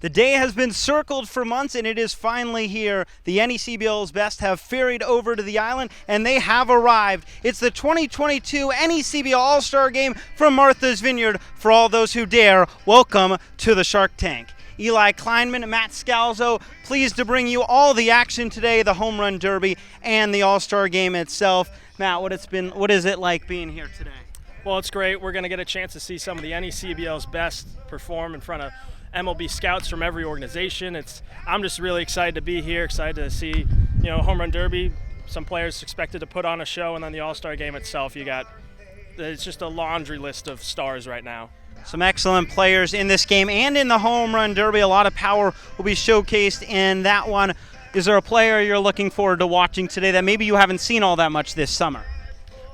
The day has been circled for months, and it is finally here. The NECBL's best have ferried over to the island, and they have arrived. It's the 2022 NECBL All-Star Game from Martha's Vineyard. For all those who dare, welcome to the Shark Tank. Eli Kleinman, Matt Scalzo, pleased to bring you all the action today, the Home Run Derby and the All-Star Game itself. Matt, what is it like being here today? Well, it's great. We're going to get a chance to see some of the NECBL's best perform in front of MLB scouts from every organization. I'm just really excited to be here, excited to see, Home Run Derby. Some players expected to put on a show, and then the All-Star Game itself. It's just a laundry list of stars right now. Some excellent players in this game and in the Home Run Derby. A lot of power will be showcased in that one. Is there a player you're looking forward to watching today that maybe you haven't seen all that much this summer?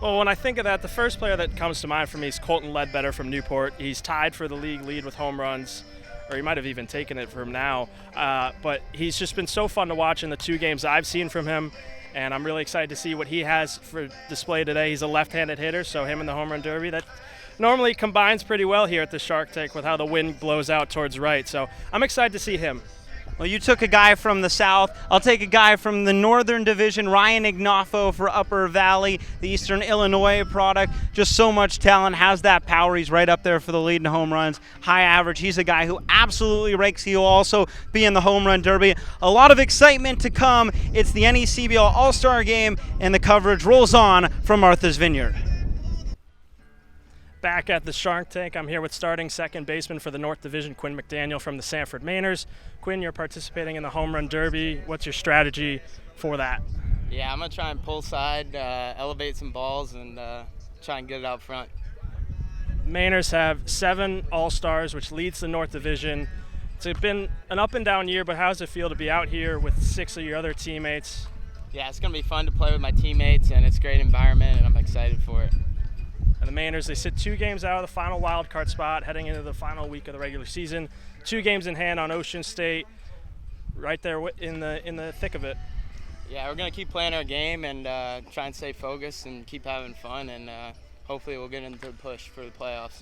Well, when I think of that, the first player that comes to mind for me is Ledbetter from Newport. He's tied for the league lead with home runs, or he might have even taken it from now. But he's just been so fun to watch in the two games I've seen from him, and I'm really excited to see what he has for display today. He's a left-handed hitter, so him in the Home Run Derby, that normally combines pretty well here at the Shark Tank with how the wind blows out towards right. So I'm excited to see him. Well, you took a guy from the South. I'll take a guy from the Northern Division, Ryan Ignafo for Upper Valley, the Eastern Illinois product. Just so much talent, has that power. He's right up there for the lead in home runs, high average. He's a guy who absolutely rakes. He'll also be in the Home Run Derby. A lot of excitement to come. It's the NECBL All-Star Game, and the coverage rolls on from Martha's Vineyard. Back at the Shark Tank, I'm here with starting second baseman for the North Division, Quinn McDaniel from the Sanford Mainers. Quinn, you're participating in the Home Run Derby. What's your strategy for that? Yeah, I'm going to try and pull side, elevate some balls, and try and get it out front. Mainers have 7 All-Stars, which leads the North Division. It's been an up-and-down year, but how does it feel to be out here with 6 of your other teammates? Yeah, it's going to be fun to play with my teammates, and it's a great environment, and I'm excited for it. And the Mainers, they sit 2 games out of the final wild card spot heading into the final week of the regular season. 2 games in hand on Ocean State, right there in the thick of it. Yeah, we're going to keep playing our game and try and stay focused and keep having fun, and hopefully we'll get into the push for the playoffs.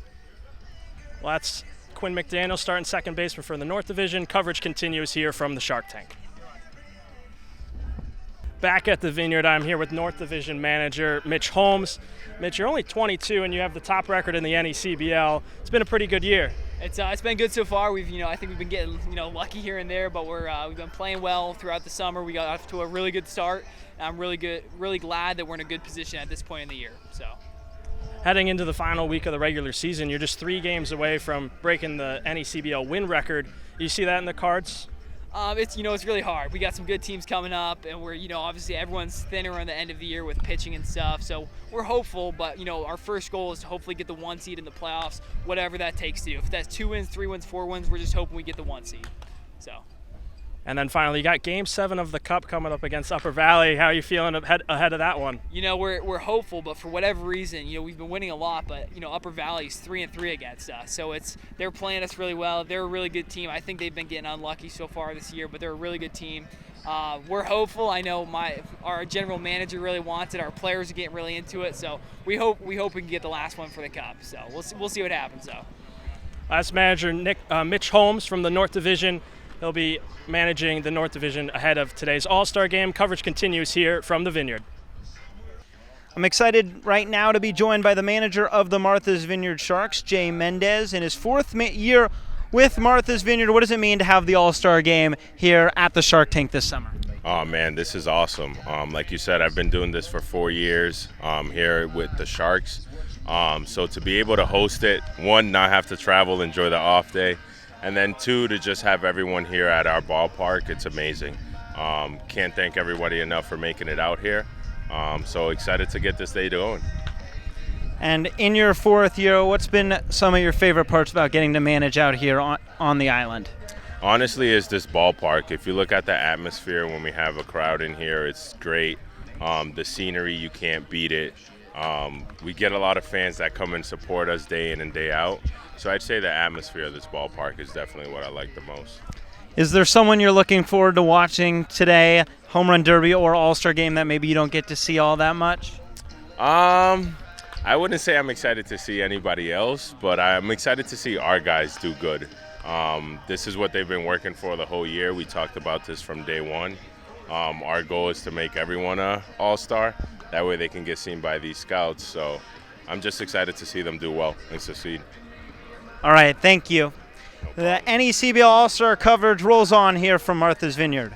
Well, that's Quinn McDaniel starting second baseman for the North Division. Coverage continues here from the Shark Tank. Back at the Vineyard, I'm here with North Division manager Mitch Holmes. Mitch, you're only 22 and you have the top record in the NECBL. It's been a pretty good year. It's been good so far. I think we've been getting lucky here and there, but we've been playing well throughout the summer. We got off to a really good start. And I'm really glad that we're in a good position at this point in the year. So, heading into the final week of the regular season, you're just 3 games away from breaking the NECBL win record. You see that in the cards? It's really hard. We got some good teams coming up, and we're obviously everyone's thinner on the end of the year with pitching and stuff. So we're hopeful, but our first goal is to hopefully get the 1 seed in the playoffs, whatever that takes to. If that's 2 wins, 3 wins, 4 wins, we're just hoping we get the 1 seed. So. And then finally, you got Game 7 of the Cup coming up against Upper Valley. How are you feeling ahead of that one? We're hopeful, but for whatever reason, we've been winning a lot, but Upper Valley's 3-3 against us. So they're playing us really well. They're a really good team. I think they've been getting unlucky so far this year, but they're a really good team. We're hopeful. I know our general manager really wants it. Our players are getting really into it. So we hope we can get the last one for the Cup. So we'll see what happens though. Last manager Mitch Holmes from the North Division. He'll be managing the North Division ahead of today's All-Star Game. Coverage continues here from the Vineyard. I'm excited right now to be joined by the manager of the Martha's Vineyard Sharks, Jay Mendez, in his 4th year with Martha's Vineyard. What does it mean to have the All-Star Game here at the Shark Tank this summer? Oh, man, this is awesome. Like you said, I've been doing this for 4 years here with the Sharks. So to be able to host it, 1, not have to travel, enjoy the off day, and then 2, to just have everyone here at our ballpark, it's amazing. Can't thank everybody enough for making it out here. So excited to get this day going. And in your 4th year, what's been some of your favorite parts about getting to manage out here on the island? Honestly, it's this ballpark. If you look at the atmosphere when we have a crowd in here, it's great. The scenery, you can't beat it. We get a lot of fans that come and support us day in and day out. So I'd say the atmosphere of this ballpark is definitely what I like the most. Is there someone you're looking forward to watching today, Home Run Derby or All-Star Game, that maybe you don't get to see all that much? I wouldn't say I'm excited to see anybody else, but I'm excited to see our guys do good. This is what they've been working for the whole year. We talked about this from day one. Our goal is to make everyone a all-star. That way they can get seen by these scouts. So I'm just excited to see them do well and succeed. All right, thank you. The NECBL All-Star coverage rolls on here from Martha's Vineyard.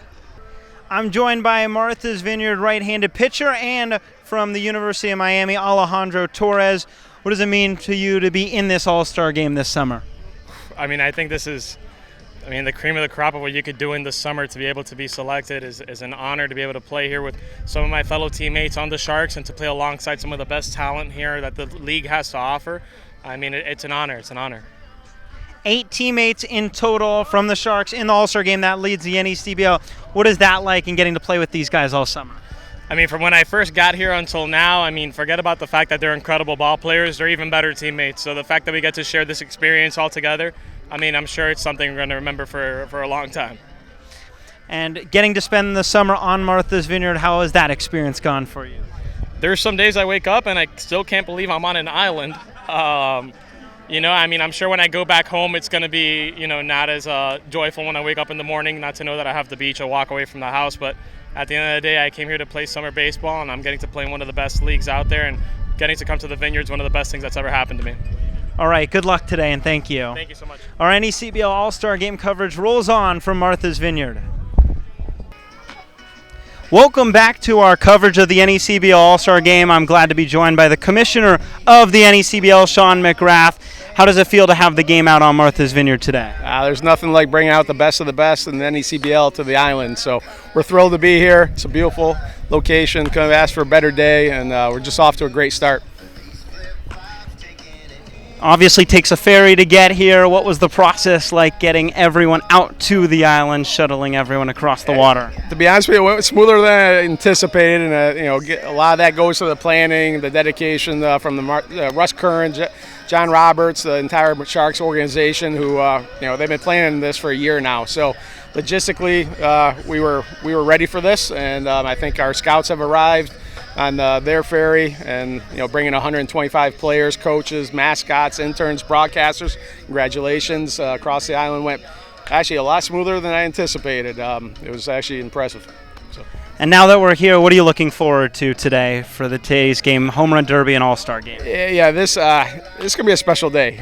I'm joined by Martha's Vineyard right-handed pitcher and from the University of Miami, Alejandro Torres. What does it mean to you to be in this All-Star game this summer? I mean, I think this is, the cream of the crop of what you could do in the summer. To be able to be selected is an honor to be able to play here with some of my fellow teammates on the Sharks and to play alongside some of the best talent here that the league has to offer. I mean, it's an honor. It's an honor. 8 teammates in total from the Sharks in the All-Star game. That leads the NECBL. What is that like in getting to play with these guys all summer? I mean, from when I first got here until now, I mean, forget about the fact that they're incredible ball players. They're even better teammates. So the fact that we get to share this experience all together, I mean, I'm sure it's something we're going to remember for a long time. And getting to spend the summer on Martha's Vineyard, how has that experience gone for you? There's some days I wake up and I still can't believe I'm on an island. I'm sure when I go back home, it's going to be, not as joyful when I wake up in the morning, not to know that I have the beach or walk away from the house. But at the end of the day, I came here to play summer baseball, and I'm getting to play in one of the best leagues out there, and getting to come to the Vineyard is one of the best things that's ever happened to me. All right, good luck today, and thank you. Thank you so much. Our NECBL All-Star Game coverage rolls on from Martha's Vineyard. Welcome back to our coverage of the NECBL All-Star Game. I'm glad to be joined by the commissioner of the NECBL, Sean McGrath. How does it feel to have the game out on Martha's Vineyard today? There's nothing like bringing out the best of the best in the NECBL to the island. So we're thrilled to be here. It's a beautiful location. Couldn't have asked for a better day, and we're just off to a great start. Obviously takes a ferry to get here. What was the process like getting everyone out to the island, shuttling everyone across the water? To be honest with you, it went smoother than I anticipated, and a lot of that goes to the planning, the dedication from the Russ Curran, John Roberts, the entire Sharks organization, who they've been planning this for a year now. So logistically, we were ready for this, and I think our scouts have arrived on their ferry, and bringing 125 players, coaches, mascots, interns, broadcasters. Congratulations! Across the island went actually a lot smoother than I anticipated. It was actually impressive. So. And now that we're here, what are you looking forward to today for today's game, Home Run Derby and All-Star Game? Yeah, this is gonna be a special day.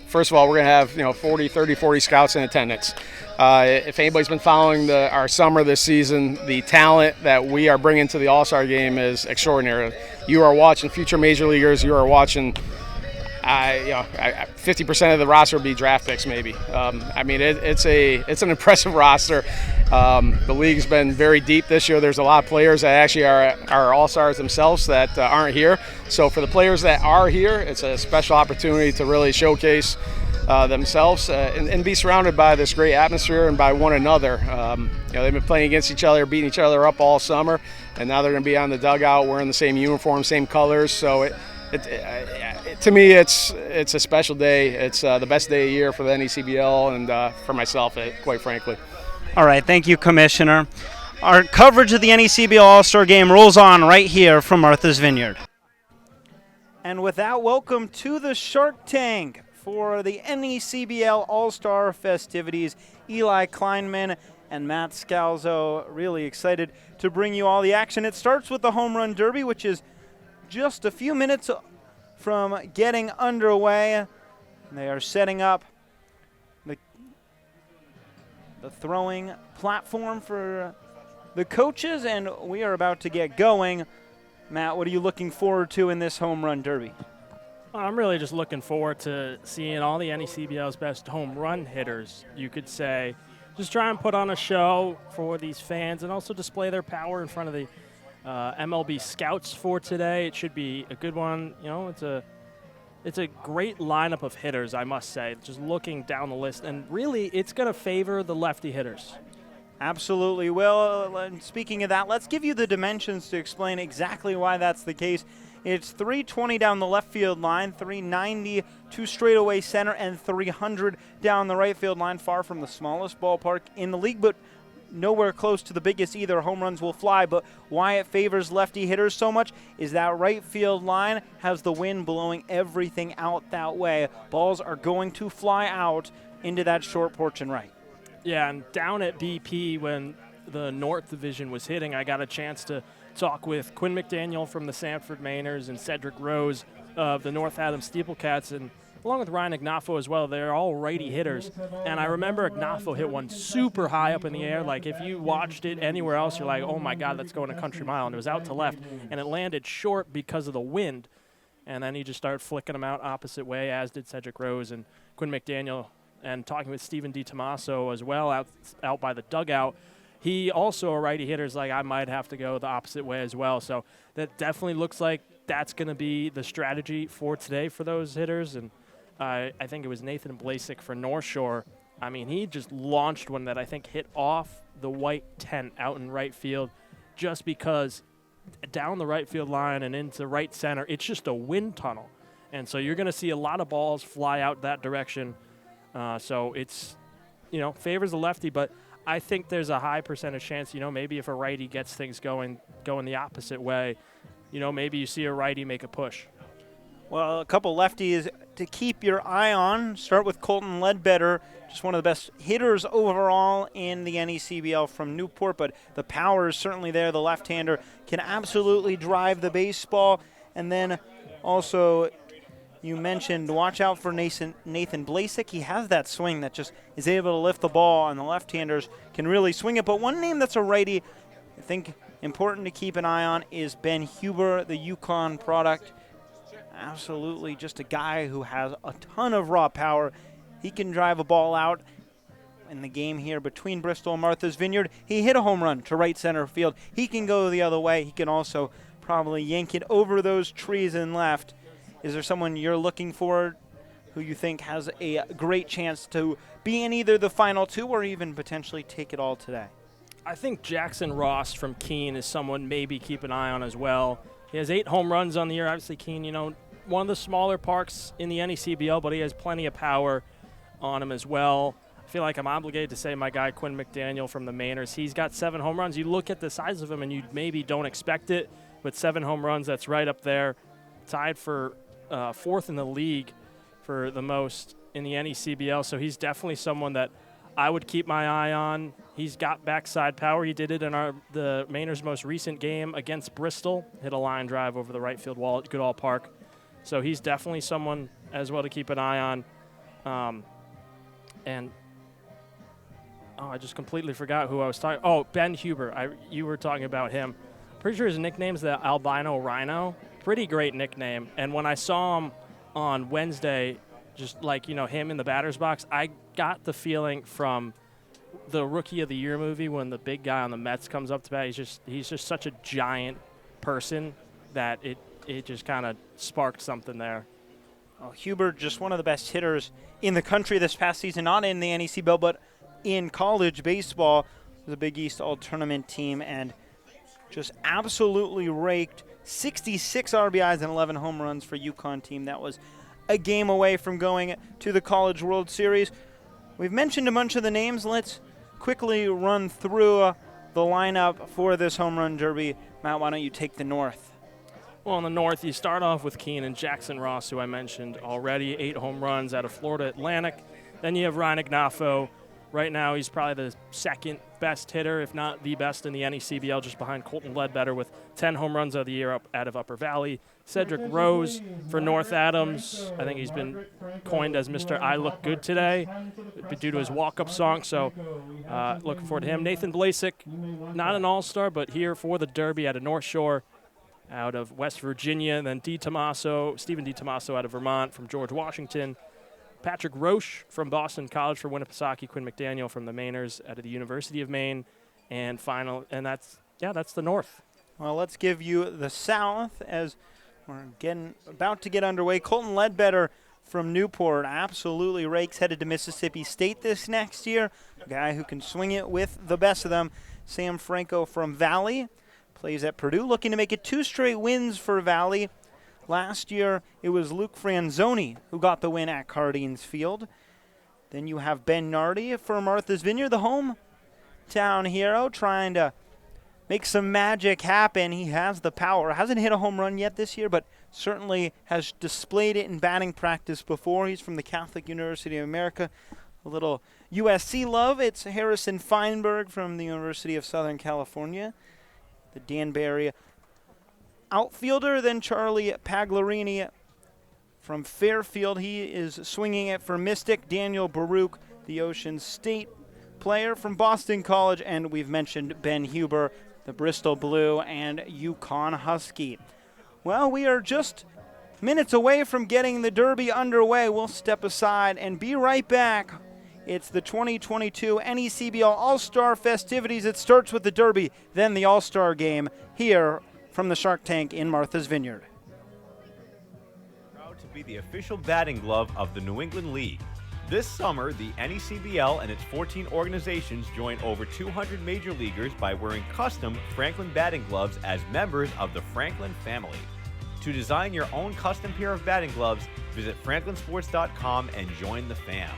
First of all, we're gonna have 40 scouts in attendance. If anybody's been following our summer this season, the talent that we are bringing to the All-Star Game is extraordinary. You are watching future major leaguers. You are watching 50% of the roster will be draft picks, maybe. It's an impressive roster. The league's been very deep this year. There's a lot of players that actually are all-stars themselves that aren't here. So for the players that are here, it's a special opportunity to really showcase themselves and be surrounded by this great atmosphere and by one another. They've been playing against each other, beating each other up all summer, and now they're going to be on the dugout wearing the same uniform, same colors. So to me, it's a special day. It's the best day of the year for the NECBL and for myself, quite frankly. All right, thank you, Commissioner. Our coverage of the NECBL All-Star Game rolls on right here from Martha's Vineyard. And with that, welcome to the Shark Tank for the NECBL All-Star festivities. Eli Kleinman and Matt Scalzo, really excited to bring you all the action. It starts with the Home Run Derby, which is just a few minutes from getting underway. They are setting up the throwing platform for the coaches, and we are about to get going. Matt, what are you looking forward to in this Home Run Derby? I'm really just looking forward to seeing all the NECBL's best home run hitters, you could say. Just try and put on a show for these fans and also display their power in front of the MLB scouts for today. It should be a good one. It's a great lineup of hitters, I must say, just looking down the list. And really, it's going to favor the lefty hitters. Absolutely. Well, speaking of that, let's give you the dimensions to explain exactly why that's the case. It's 320 down the left field line, 390 to straightaway center, and 300 down the right field line, far from the smallest ballpark in the league, but nowhere close to the biggest either. Home runs will fly, but why it favors lefty hitters so much is that right field line has the wind blowing everything out that way. Balls are going to fly out into that short porch and right. Yeah, and down at BP when the North Division was hitting, I got a chance to talk with Quinn McDaniel from the Sanford Mainers and Cedric Rose of the North Adams Steeplecats, and along with Ryan Ignafo as well. They're all righty hitters. And I remember Ignafo hit one super high up in the air. Like, if you watched it anywhere else, you're like, oh, my God, that's going a country mile. And it was out to left, and it landed short because of the wind. And then he just started flicking them out opposite way, as did Cedric Rose and Quinn McDaniel. And talking with Stephen DiTomaso as well out by the dugout, he also a righty hitter is like, I might have to go the opposite way as well. So that definitely looks like that's going to be the strategy for today for those hitters. And I think it was Nathan Blasic for North Shore. I mean, he just launched one that I think hit off the white tent out in right field, just because down the right field line and into right center, it's just a wind tunnel. And so you're going to see a lot of balls fly out that direction. So it's, favors the lefty, but I think there's a high percentage chance, maybe if a righty gets things going the opposite way, maybe you see a righty make a push. Well, a couple lefties to keep your eye on. Start with Colton Ledbetter, just one of the best hitters overall in the NECBL from Newport, but the power is certainly there. The left-hander can absolutely drive the baseball. And then also, you mentioned watch out for Nathan Blasic. He has that swing that just is able to lift the ball, and the left-handers can really swing it. But one name that's a righty I think important to keep an eye on is Ben Huber, the Yukon product. Absolutely just a guy who has a ton of raw power. He can drive a ball out in the game here between Bristol and Martha's Vineyard. He hit a home run to right center field. He can go the other way. He can also probably yank it over those trees and left. Is there someone you're looking for who you think has a great chance to be in either the final two or even potentially take it all today? I think Jackson Ross from Keene is someone maybe keep an eye on as well. He has 8 home runs on the year. Obviously, Keene, one of the smaller parks in the NECBL, but he has plenty of power on him as well. I feel like I'm obligated to say my guy Quinn McDaniel from the Mainers. He's got 7 home runs. You look at the size of him and you maybe don't expect it, but 7 home runs, that's right up there. Tied for 4th in the league for the most in the NECBL, so he's definitely someone that I would keep my eye on. He's got backside power. He did it in the Mainers' most recent game against Bristol. Hit a line drive over the right field wall at Goodall Park. So he's definitely someone as well to keep an eye on. I just completely forgot who I was talking. Oh, Ben Huber. You were talking about him. Pretty sure his nickname's the Albino Rhino. Pretty great nickname. And when I saw him on Wednesday, just like, him in the batter's box, I got the feeling from the Rookie of the Year movie when the big guy on the Mets comes up to bat. He's just such a giant person that it just kind of sparked something there. Well, Huber, just one of the best hitters in the country this past season, not in the NECBL, but in college baseball. The Big East All-Tournament team, and just absolutely raked 66 RBIs and 11 home runs for Yukon team. That was a game away from going to the College World Series. We've mentioned a bunch of the names. Let's quickly run through the lineup for this home run derby. Matt, why don't you take the North? Well, in the North, you start off with Keene and Jackson Ross, who I mentioned already, 8 home runs out of Florida Atlantic. Then you have Ryan Ignafo. Right now, he's probably the second best hitter, if not the best in the NECBL, just behind Colton Ledbetter with 10 home runs of the year out of Upper Valley. Cedric Rose for North Adams. I think he's been coined as Mr. I Look Good today due to his walk-up song, so looking forward to him. Nathan Blasic, not an all-star, but here for the Derby out of North Shore, out of West Virginia. And then Stephen DiTomaso out of Vermont from George Washington. Patrick Roche from Boston College for Winnipesaukee. Quinn McDaniel from the Mainers out of the University of Maine. And that's the North. Well, let's give you the South as we're about to get underway. Colton Ledbetter from Newport absolutely rakes, headed to Mississippi State this next year. A guy who can swing it with the best of them. Sam Franco from Valley plays at Purdue, looking to make it 2 straight wins for Valley. Last year, it was Luke Franzoni who got the win at Cardines Field. Then you have Ben Nardi for Martha's Vineyard, the hometown hero, trying to make some magic happen. He has the power. Hasn't hit a home run yet this year, but certainly has displayed it in batting practice before. He's from the Catholic University of America. a little USC love. It's Harrison Feinberg from the University of Southern California, the Danbury outfielder. Then Charlie Paglarini from Fairfield. He is swinging it for Mystic. Daniel Baruch, the Ocean State player from Boston College. And we've mentioned Ben Huber, the Bristol Blue and Yukon Husky. Well, we are just minutes away from getting the Derby underway. We'll step aside and be right back. It's the 2022 NECBL All-Star festivities. It starts with the Derby, then the All-Star game here from the Shark Tank in Martha's Vineyard. Proud to be the official batting glove of the New England League. This summer, the NECBL and its 14 organizations join over 200 major leaguers by wearing custom Franklin batting gloves as members of the Franklin family. To design your own custom pair of batting gloves, visit franklinsports.com and join the fam.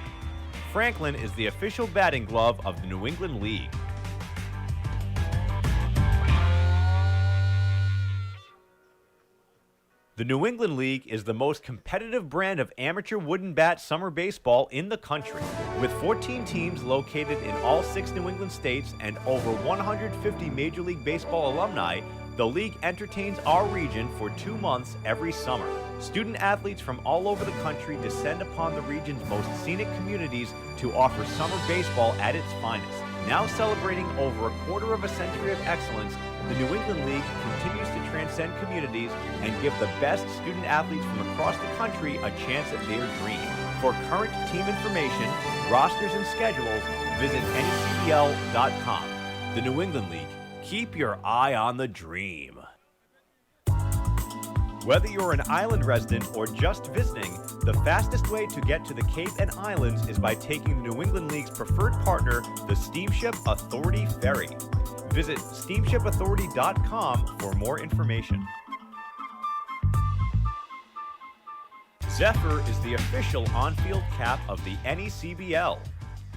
Franklin is the official batting glove of the New England League. The New England League is the most competitive brand of amateur wooden bat summer baseball in the country. With 14 teams located in all 6 New England states and over 150 Major League Baseball alumni, the league entertains our region for 2 months every summer. Student athletes from all over the country descend upon the region's most scenic communities to offer summer baseball at its finest. Now celebrating over a quarter of a century of excellence, the New England League continues to transcend communities and give the best student athletes from across the country a chance at their dream. For current team information, rosters, and schedules, visit NECBL.com. The New England League. Keep your eye on the dream. Whether you're an island resident or just visiting, the fastest way to get to the Cape and Islands is by taking the New England League's preferred partner, the Steamship Authority Ferry. Visit steamshipauthority.com for more information. Zephyr is the official on-field cap of the NECBL.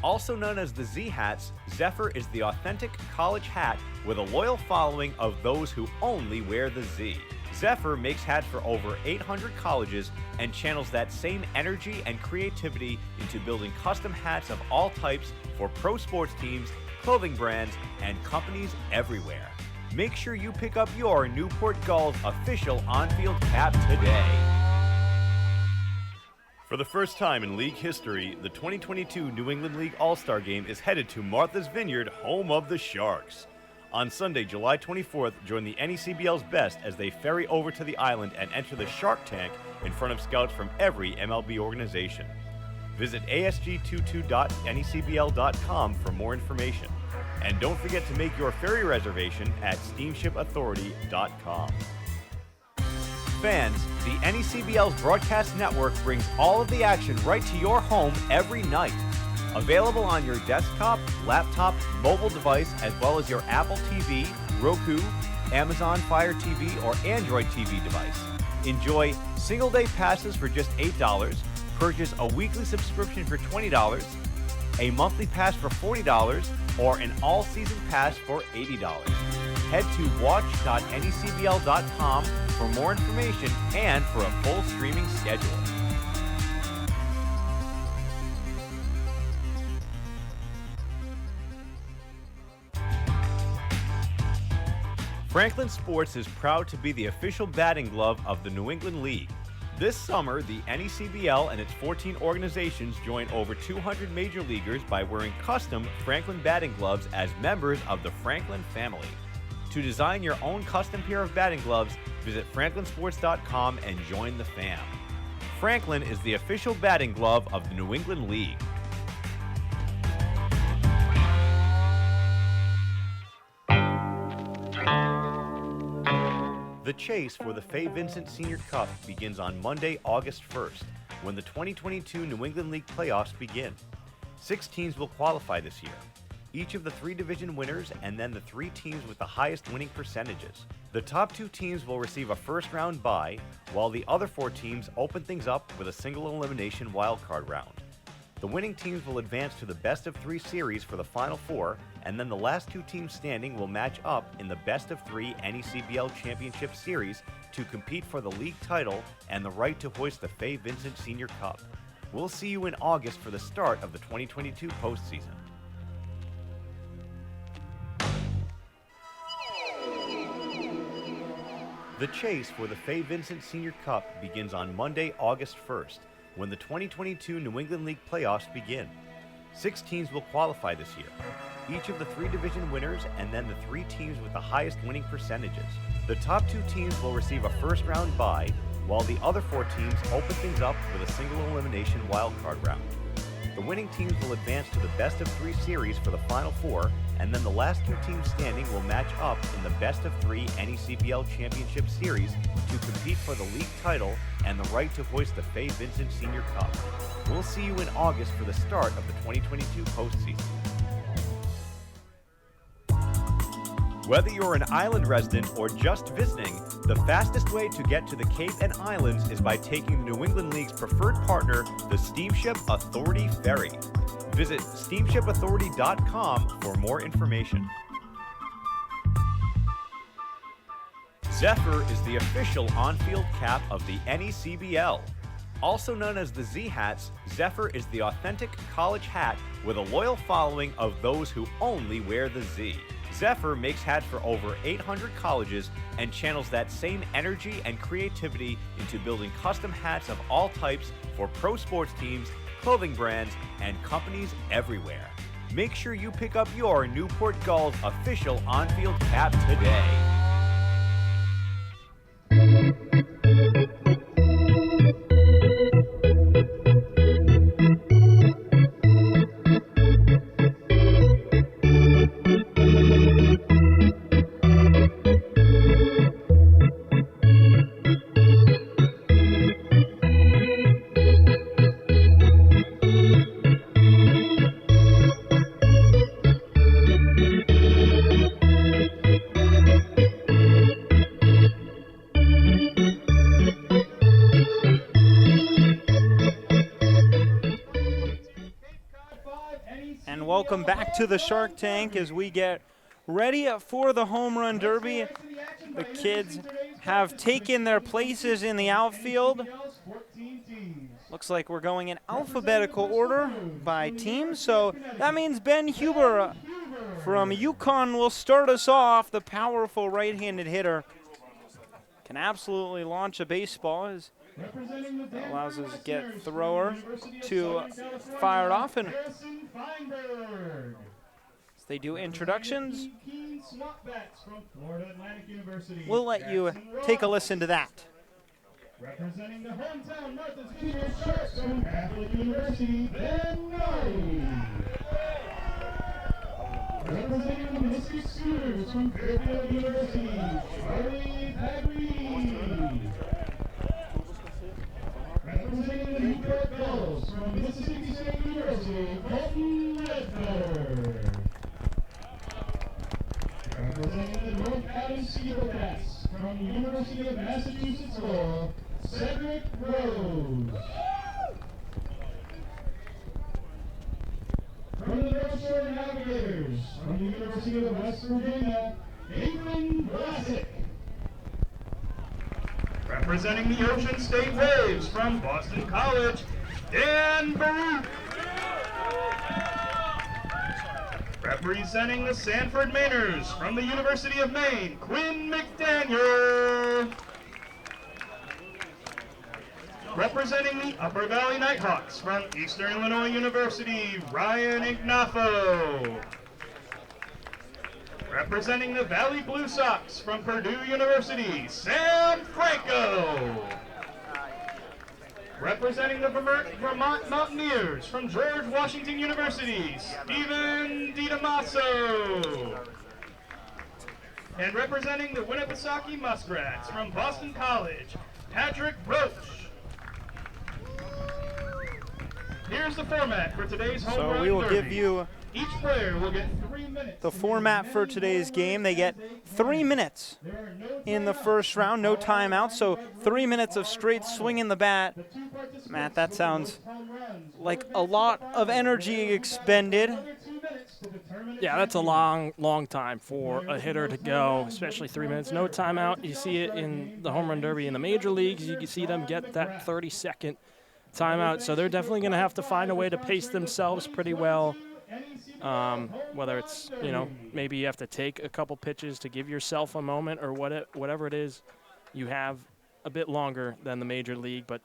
Also known as the Z-Hats, Zephyr is the authentic college hat with a loyal following of those who only wear the Z. Zephyr makes hats for over 800 colleges and channels that same energy and creativity into building custom hats of all types for pro sports teams, clothing brands, and companies everywhere. Make sure you pick up your Newport Gulls official on-field cap today. For the first time in league history, the 2022 New England League All-Star Game is headed to Martha's Vineyard, home of the Sharks. On Sunday, July 24th, join the NECBL's best as they ferry over to the island and enter the Shark Tank in front of scouts from every MLB organization. Visit asg22.necbl.com for more information. And don't forget to make your ferry reservation at steamshipauthority.com. Fans, the NECBL's broadcast network brings all of the action right to your home every night. Available on your desktop, laptop, mobile device, as well as your Apple TV, Roku, Amazon Fire TV, or Android TV device. Enjoy single-day passes for just $8, purchase a weekly subscription for $20, a monthly pass for $40, or an all-season pass for $80. Head to watch.necbl.com for more information and for a full streaming schedule. Franklin Sports is proud to be the official batting glove of the New England League. This summer, the NECBL and its 14 organizations join over 200 major leaguers by wearing custom Franklin batting gloves as members of the Franklin family. To design your own custom pair of batting gloves, visit franklinsports.com and join the fam. Franklin is the official batting glove of the New England League. The chase for the Fay Vincent Senior Cup begins on Monday, August 1st, when the 2022 New England League playoffs begin. 6 teams will qualify this year, each of the 3 division winners and then the 3 teams with the highest winning percentages. The top 2 teams will receive a first-round bye, while the other 4 teams open things up with a single elimination wildcard round. The winning teams will advance to the best-of-3 series for the Final 4, and then the last 2 teams standing will match up in the best-of-3 NECBL Championship Series to compete for the league title and the right to hoist the Fay Vincent Senior Cup. We'll see you in August for the start of the 2022 postseason. The chase for the Fay Vincent Senior Cup begins on Monday, August 1st, when the 2022 New England League playoffs begin. 6 teams will qualify this year, each of the 3 division winners and then the 3 teams with the highest winning percentages. The top 2 teams will receive a first-round bye, while the other 4 teams open things up with a single elimination wildcard round. The winning teams will advance to the best-of-3 series for the Final Four, and then the last 2 teams standing will match up in the best-of-3 NECBL Championship Series to compete for the league title and the right to hoist the Fay Vincent Senior Cup. We'll see you in August for the start of the 2022 postseason. Whether you're an island resident or just visiting, the fastest way to get to the Cape and Islands is by taking the New England League's preferred partner, the Steamship Authority Ferry. Visit steamshipauthority.com for more information. Zephyr is the official on-field cap of the NECBL. Also known as the Z-Hats, Zephyr is the authentic college hat with a loyal following of those who only wear the Z. Zephyr makes hats for over 800 colleges and channels that same energy and creativity into building custom hats of all types for pro sports teams, clothing brands, and companies everywhere. Make sure you pick up your Newport Gulls official on-field cap today. And welcome back to the Shark Tank as we get ready for the Home Run Derby. The kids have taken their places in the outfield. Looks like we're going in alphabetical order by team, so that means Ben Huber from UConn will start us off. The powerful right-handed hitter can absolutely launch a baseball. That allows us to get thrower to fire it off. And as they do introductions, we'll let you take a listen to that. Representing the hometown Martha's Vineyard Sharks from Catholic University, Ben Nardi. Representing the Mystic Scooters from Fairfield University, Charlie Pagri. Representing the Newport Gulls from Mississippi State University, Colton Ledbetter. Representing the North Adams Steelcats from the University of Massachusetts Lowell, Cedric Rose. From the North Shore Navigators from the University of West Virginia, blasic. Representing the Ocean State Waves from Boston College, Dan Baruch. Representing the Sanford Mainers from the University of Maine, Quinn McDaniel. Representing the Upper Valley Nighthawks from Eastern Illinois University, Ryan Ignafo. Representing the Valley Blue Sox from Purdue University, Sam Franco. Representing the Vermont Mountaineers from George Washington University, Stephen DiDamaso. And representing the Winnipesaukee Muskrats from Boston College, Cedric Rose. Here's the format for today's home run So we will derby. give you Each player will get 3 minutes. the format for today's game. They get 3 minutes in the first round, no timeout, so 3 minutes of straight swinging the bat. Matt, that sounds like a lot of energy expended. Yeah, that's a long time for a hitter to go, especially 3 minutes. No timeout. You see it in the home run derby in the major leagues. You can see them get that 30-second timeout, so they're definitely going to have to find a way to pace themselves pretty well. Whether it's, maybe you have to take a couple pitches to give yourself a moment or whatever it is. You have a bit longer than the major league, but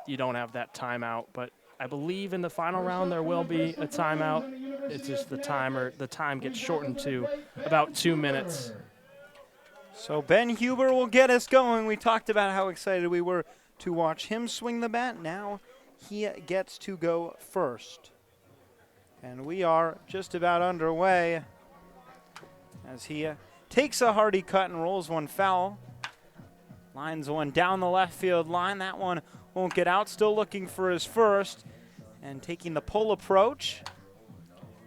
you don't have that timeout. But I believe in the final round there will be a timeout. It's just the time gets shortened to about 2 minutes. So Ben Huber will get us going. We talked about how excited we were to watch him swing the bat. Now he gets to go first. And we are just about underway as he takes a hearty cut and rolls one foul. Lines one down the left field line. That one won't get out. Still looking for his first. And taking the pull approach.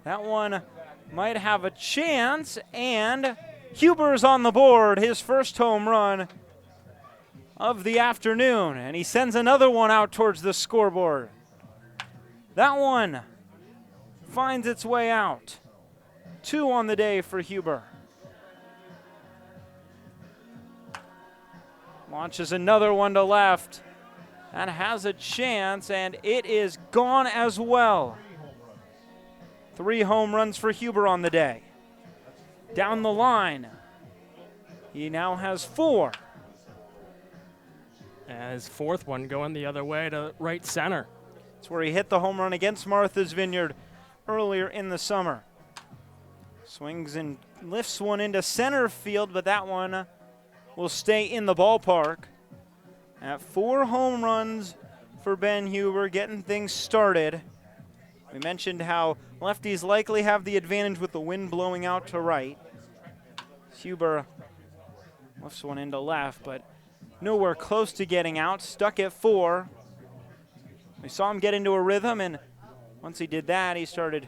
That one might have a chance. And Huber's on the board. His first home run of the afternoon. And he sends another one out towards the scoreboard. That one finds its way out. 2 on the day for Huber. Launches another one to left. That has a chance, and it is gone as well. 3 home runs for Huber on the day. Down the line, he now has 4. And his fourth one going the other way to right center. It's where he hit the home run against Martha's Vineyard earlier in the summer. Swings and lifts one into center field, but that one will stay in the ballpark. At 4 home runs for Ben Huber, getting things started. We mentioned how lefties likely have the advantage with the wind blowing out to right. Huber lifts one into left, but nowhere close to getting out. Stuck at 4. We saw him get into a rhythm, and once he did that, he started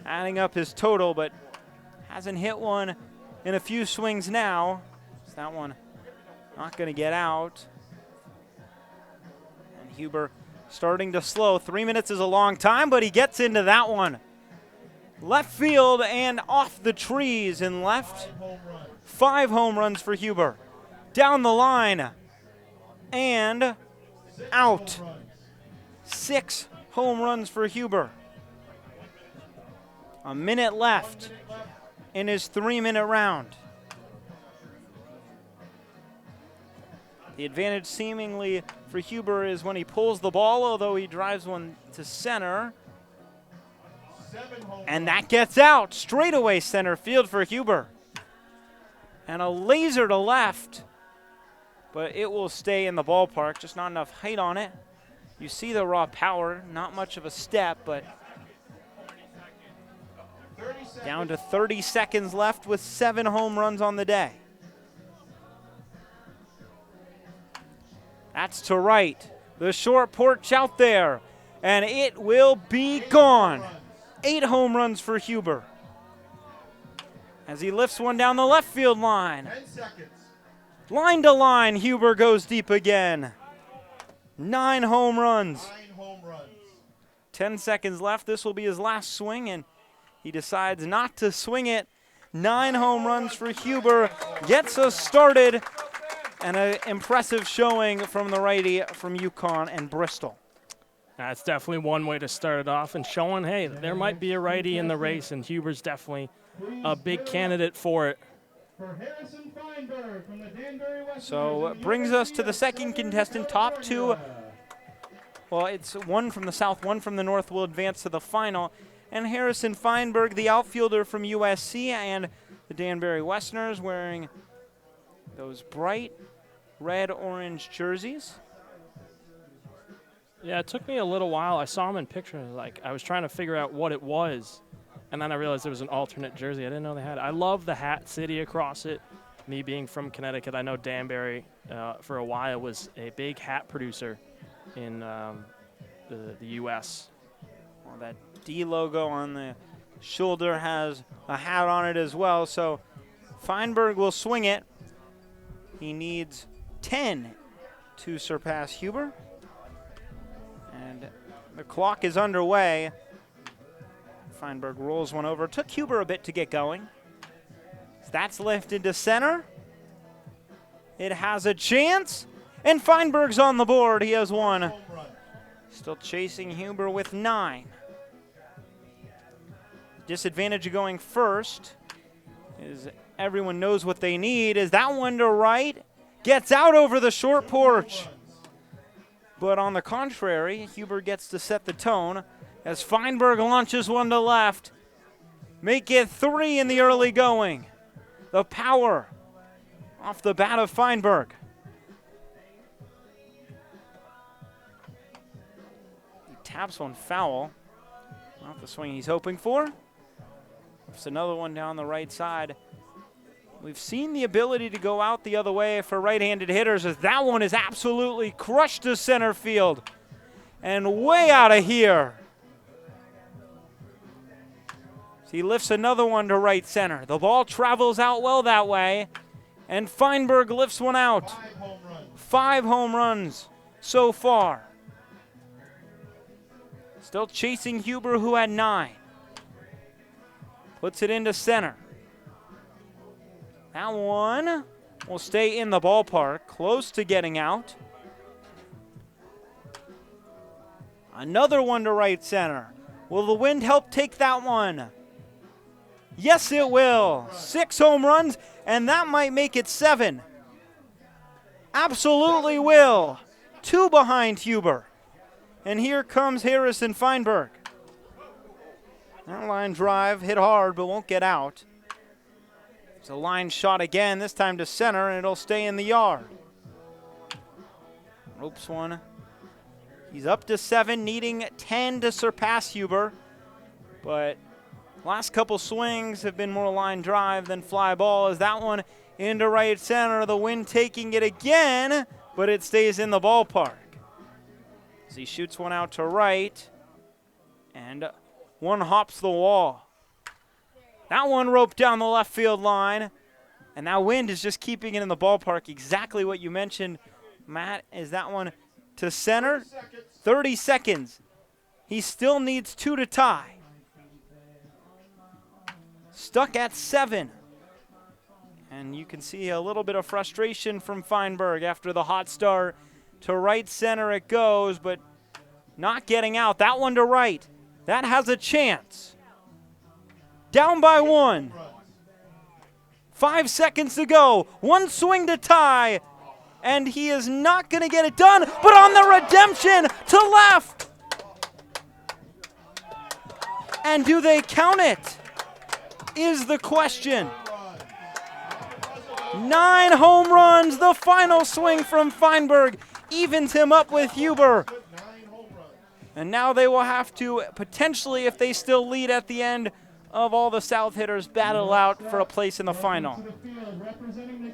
adding up his total, but hasn't hit one in a few swings now. So that one not going to get out. And Huber starting to slow. 3 minutes is a long time, but he gets into that one. Left field and off the trees in left. 5 home runs for Huber. Down the line and out. 6 home runs for Huber. A minute left in his 3-minute round. The advantage seemingly for Huber is when he pulls the ball, although he drives one to center. And that gets out. Straightaway center field for Huber. And a laser to left. But it will stay in the ballpark, just not enough height on it. You see the raw power, not much of a step, but down to 30 seconds left with 7 home runs on the day. That's to right. The short porch out there, and it will be gone. 8 home runs for Huber. As he lifts one down the left field line. 10 seconds. Line to line, Huber goes deep again. 9 home runs. 9 home runs. 10 seconds left. This will be his last swing, and he decides not to swing it. 9 home runs for Huber. Gets us started. And an impressive showing from the righty from UConn and Bristol. That's definitely one way to start it off and showing, hey, there might be a righty in the race, and Huber's definitely a big candidate for it. For Harrison Feinberg from the Danbury Westerners. So it brings us to the second contestant. Top 2, well, it's 1 from the south, 1 from the north will advance to the final. And Harrison Feinberg, the outfielder from USC, and the Danbury Westerners wearing those bright red-orange jerseys. Yeah, it took me a little while. I saw him in pictures. Like, I was trying to figure out what it was, and then I realized it was an alternate jersey. I didn't know they had it. I love the hat city across it. Me being from Connecticut, I know Danbury for a while was a big hat producer in the U.S. Well, that D logo on the shoulder has a hat on it as well, so Feinberg will swing it. He needs 10 to surpass Huber. And the clock is underway. Feinberg rolls one over. Took Huber a bit to get going. That's lifted to center. It has a chance. And Feinberg's on the board. He has 1 Still chasing Huber with 9. Disadvantage of going first is everyone knows what they need. Is that one to right? Gets out over the short porch. But on the contrary, Huber gets to set the tone as Feinberg launches one to left. Make it 3 in the early going. The power off the bat of Feinberg. He taps one foul. Not the swing he's hoping for. It's another one down the right side. We've seen the ability to go out the other way for right-handed hitters, as that one is absolutely crushed to center field and way out of here. So he lifts another one to right center. The ball travels out well that way, and Feinberg lifts one out. 5 home runs so far. Still chasing Huber, who had 9. Puts it into center. That one will stay in the ballpark, close to getting out. Another one to right center. Will the wind help take that one? Yes, it will. 6 home runs, and that might make it 7. Absolutely will. 2 behind Huber. And here comes Harrison Feinberg. That line drive hit hard, but won't get out. It's a line shot again, this time to center, and it'll stay in the yard. Ropes one. He's up to 7, needing 10 to surpass Huber. But last couple swings have been more line drive than fly ball, as that one into right center. The wind taking it again, but it stays in the ballpark. As he shoots one out to right, and one hops the wall. That one roped down the left field line, and that wind is just keeping it in the ballpark. Exactly what you mentioned, Matt, is that one to center. 30 seconds. He still needs 2 to tie. Stuck at 7. And you can see a little bit of frustration from Feinberg after the hot start. To right center it goes, but not getting out. That one to right. That has a chance. Down by 1. 5 seconds to go. 1 swing to tie. And he is not going to get it done, but on the redemption to left. And do they count it? Is the question. 9 home runs. The final swing from Feinberg evens him up with Huber. And now they will have to potentially, if they still lead at the end of all the South hitters, battle out for a place in the final.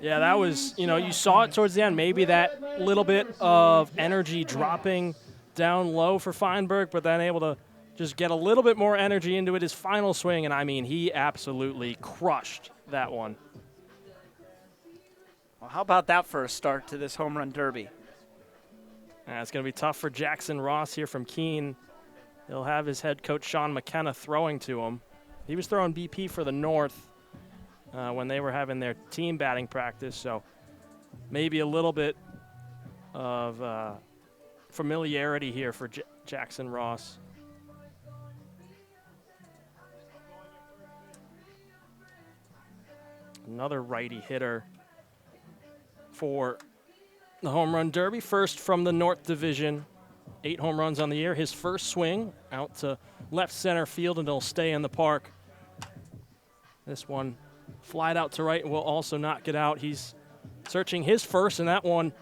Yeah, that was, you saw it towards the end. Maybe that little bit of energy dropping down low for Feinberg, but then able to just get a little bit more energy into it. His final swing, and I mean, he absolutely crushed that one. Well, how about that for a start to this home run derby? It's going to be tough for Jackson Ross here from Keene. He'll have his head coach Sean McKenna throwing to him. He was throwing BP for the North when they were having their team batting practice, so maybe a little bit of familiarity here for Jackson Ross. Another righty hitter for the home run derby, first from the North Division. 8 home runs on the year. His first swing out to left center field, and it'll stay in the park. This one flied out to right and will also not get out. He's searching his first, and that one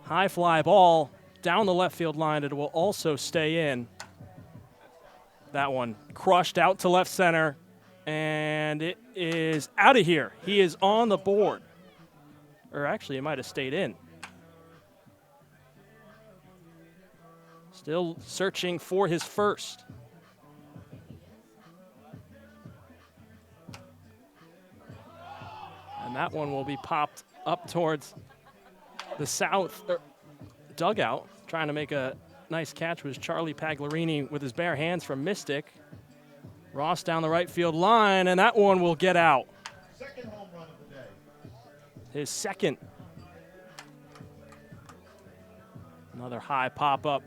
high fly ball down the left field line. It will also stay in. That one crushed out to left center, and it is out of here. He is on the board. Or actually, it might have stayed in. Still searching for his first. And that one will be popped up towards the south dugout. Trying to make a nice catch was Charlie Pagliarini with his bare hands from Mystic. Ross down the right field line, and that one will get out. Second home run of the day. His second. Another high pop-up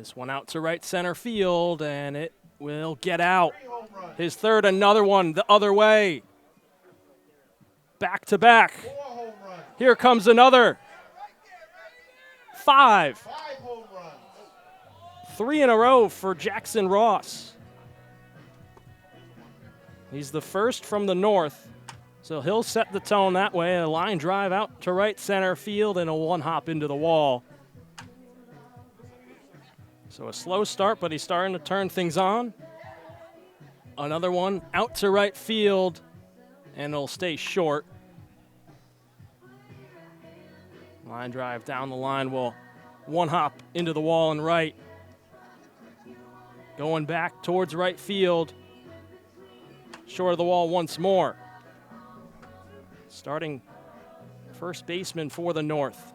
This one out to right center field, and it will get out. His third, another one the other way. Back to back. Here comes another. 5. 3 in a row for Jackson Ross. He's the first from the north, so he'll set the tone that way. A line drive out to right center field and a one-hop into the wall. So a slow start, but he's starting to turn things on. Another one out to right field, and it'll stay short. Line drive down the line will one-hop into the wall and right. Going back towards right field. Short of the wall once more. Starting first baseman for the North.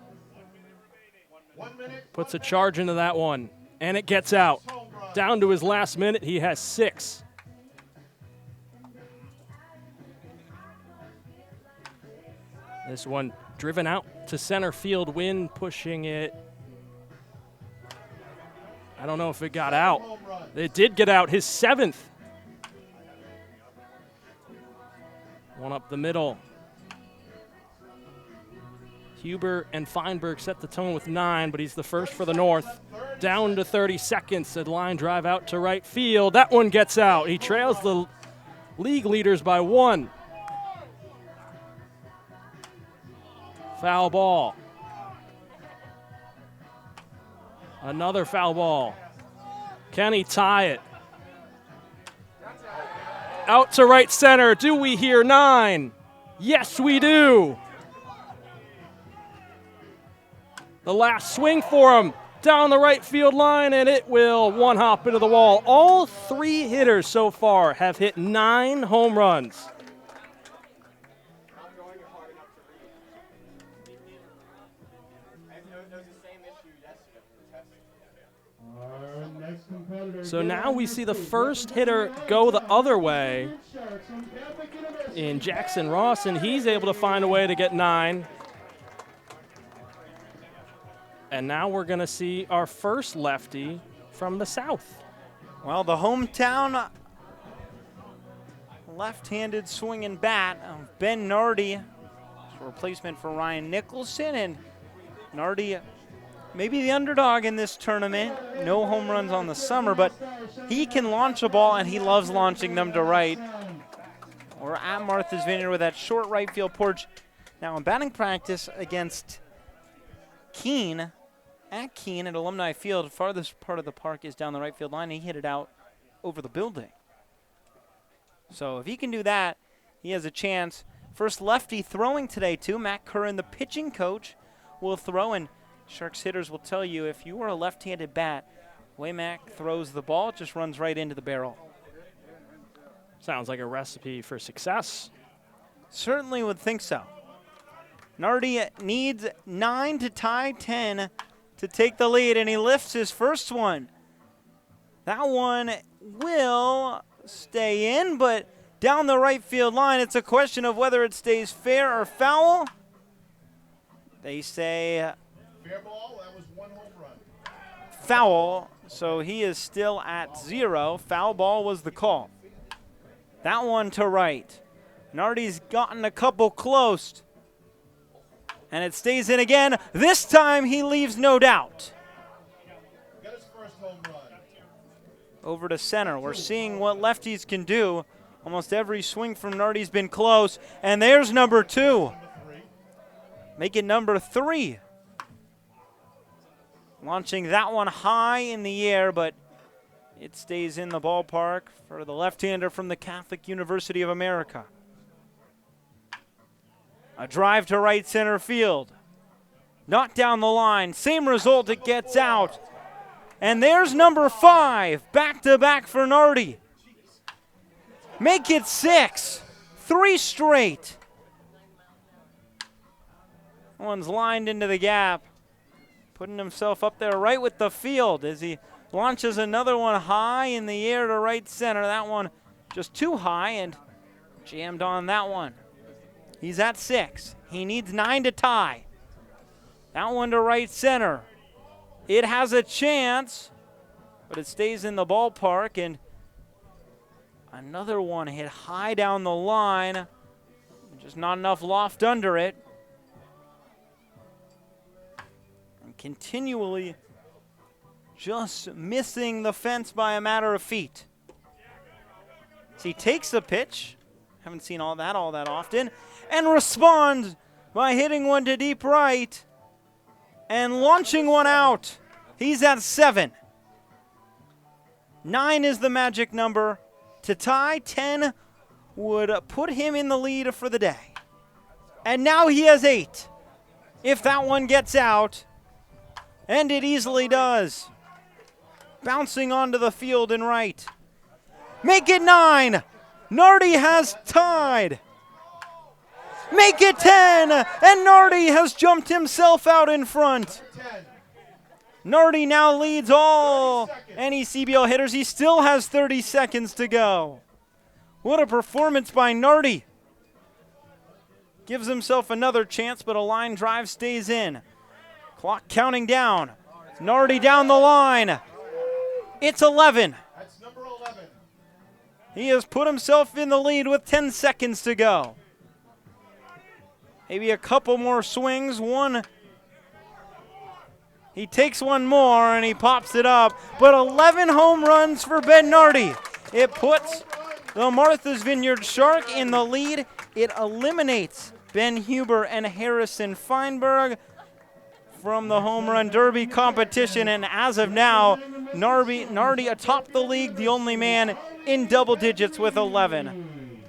Puts a charge into that one, and it gets out. Down to his last minute, he has 6. This one driven out to center field, Wynn pushing it. I don't know if it got out. It did get out, his 7th. One up the middle. Huber and Feinberg set the tone with 9, but he's the first for the North. Down to 30 seconds. A line drive out to right field. That one gets out. He trails the league leaders by 1. Foul ball. Another foul ball. Can he tie it? Out to right center. Do we hear 9? Yes, we do. The last swing for him down the right field line, and it will one-hop into the wall. All 3 hitters so far have hit 9 home runs. So now we see the first hitter go the other way in Jackson Ross, and he's able to find a way to get 9. And now we're going to see our first lefty from the south. Well, the hometown left-handed swinging bat of Ben Nardi, replacement for Ryan Nicholson, and Nardi maybe the underdog in this tournament. No home runs on the summer, but he can launch a ball, and he loves launching them to right. We're at Martha's Vineyard with that short right field porch. Now in batting practice against Keene, at Keene at Alumni Field, farthest part of the park is down the right field line. He hit it out over the building. So if he can do that, he has a chance. First lefty throwing today, too. Matt Curran, the pitching coach, will throw, and Sharks hitters will tell you if you are a left-handed bat, the way Mac throws the ball, it just runs right into the barrel. Sounds like a recipe for success. Certainly would think so. Nardi needs 9 to tie 10 to take the lead, and he lifts his first one. That one will stay in, but down the right field line, it's a question of whether it stays fair or foul. They say Fair ball, that was 1 home run. foul, so he is still at 0. Foul ball was the call. That one to right. Nardi's gotten a couple close, and it stays in again. This time he leaves no doubt. Got his first home run. Over to center. We're seeing what lefties can do. Almost every swing from Nardi's been close, and there's number 2. Make it number 3. Launching that one high in the air, but it stays in the ballpark for the left-hander from the Catholic University of America. A drive to right center field. Not down the line. Same result, it gets out. And there's number 5. Back-to-back for Nardi. Make it 6. 3 straight. One's lined into the gap. Putting himself up there right with the field as he launches another one high in the air to right center. That one just too high and jammed on that one. He's at 6. He needs 9 to tie. That one to right center. It has a chance. but it stays in the ballpark, and another one hit high down the line. Just not enough loft under it. And continually just missing the fence by a matter of feet. So he takes the pitch. Haven't seen all that often. And responds by hitting one to deep right and launching one out. He's at 7. 9 is the magic number to tie. 10 would put him in the lead for the day. And now he has 8. If that one gets out, and it easily does. Bouncing onto the field and right. Make it 9. Nardi has tied. Make it 10. And Nardi has jumped himself out in front. Nardi now leads all NECBL hitters. He still has 30 seconds to go. What a performance by Nardi. Gives himself another chance, but a line drive stays in. Clock counting down. Nardi down the line. It's 11. That's number 11. He has put himself in the lead with 10 seconds to go. Maybe a couple more swings. One. He takes one more and he pops it up. But 11 home runs for Ben Nardi. It puts the Martha's Vineyard Shark in the lead. It eliminates Ben Huber and Harrison Feinberg from the home run derby competition. And as of now, Nardi atop the league, the only man in double digits with 11.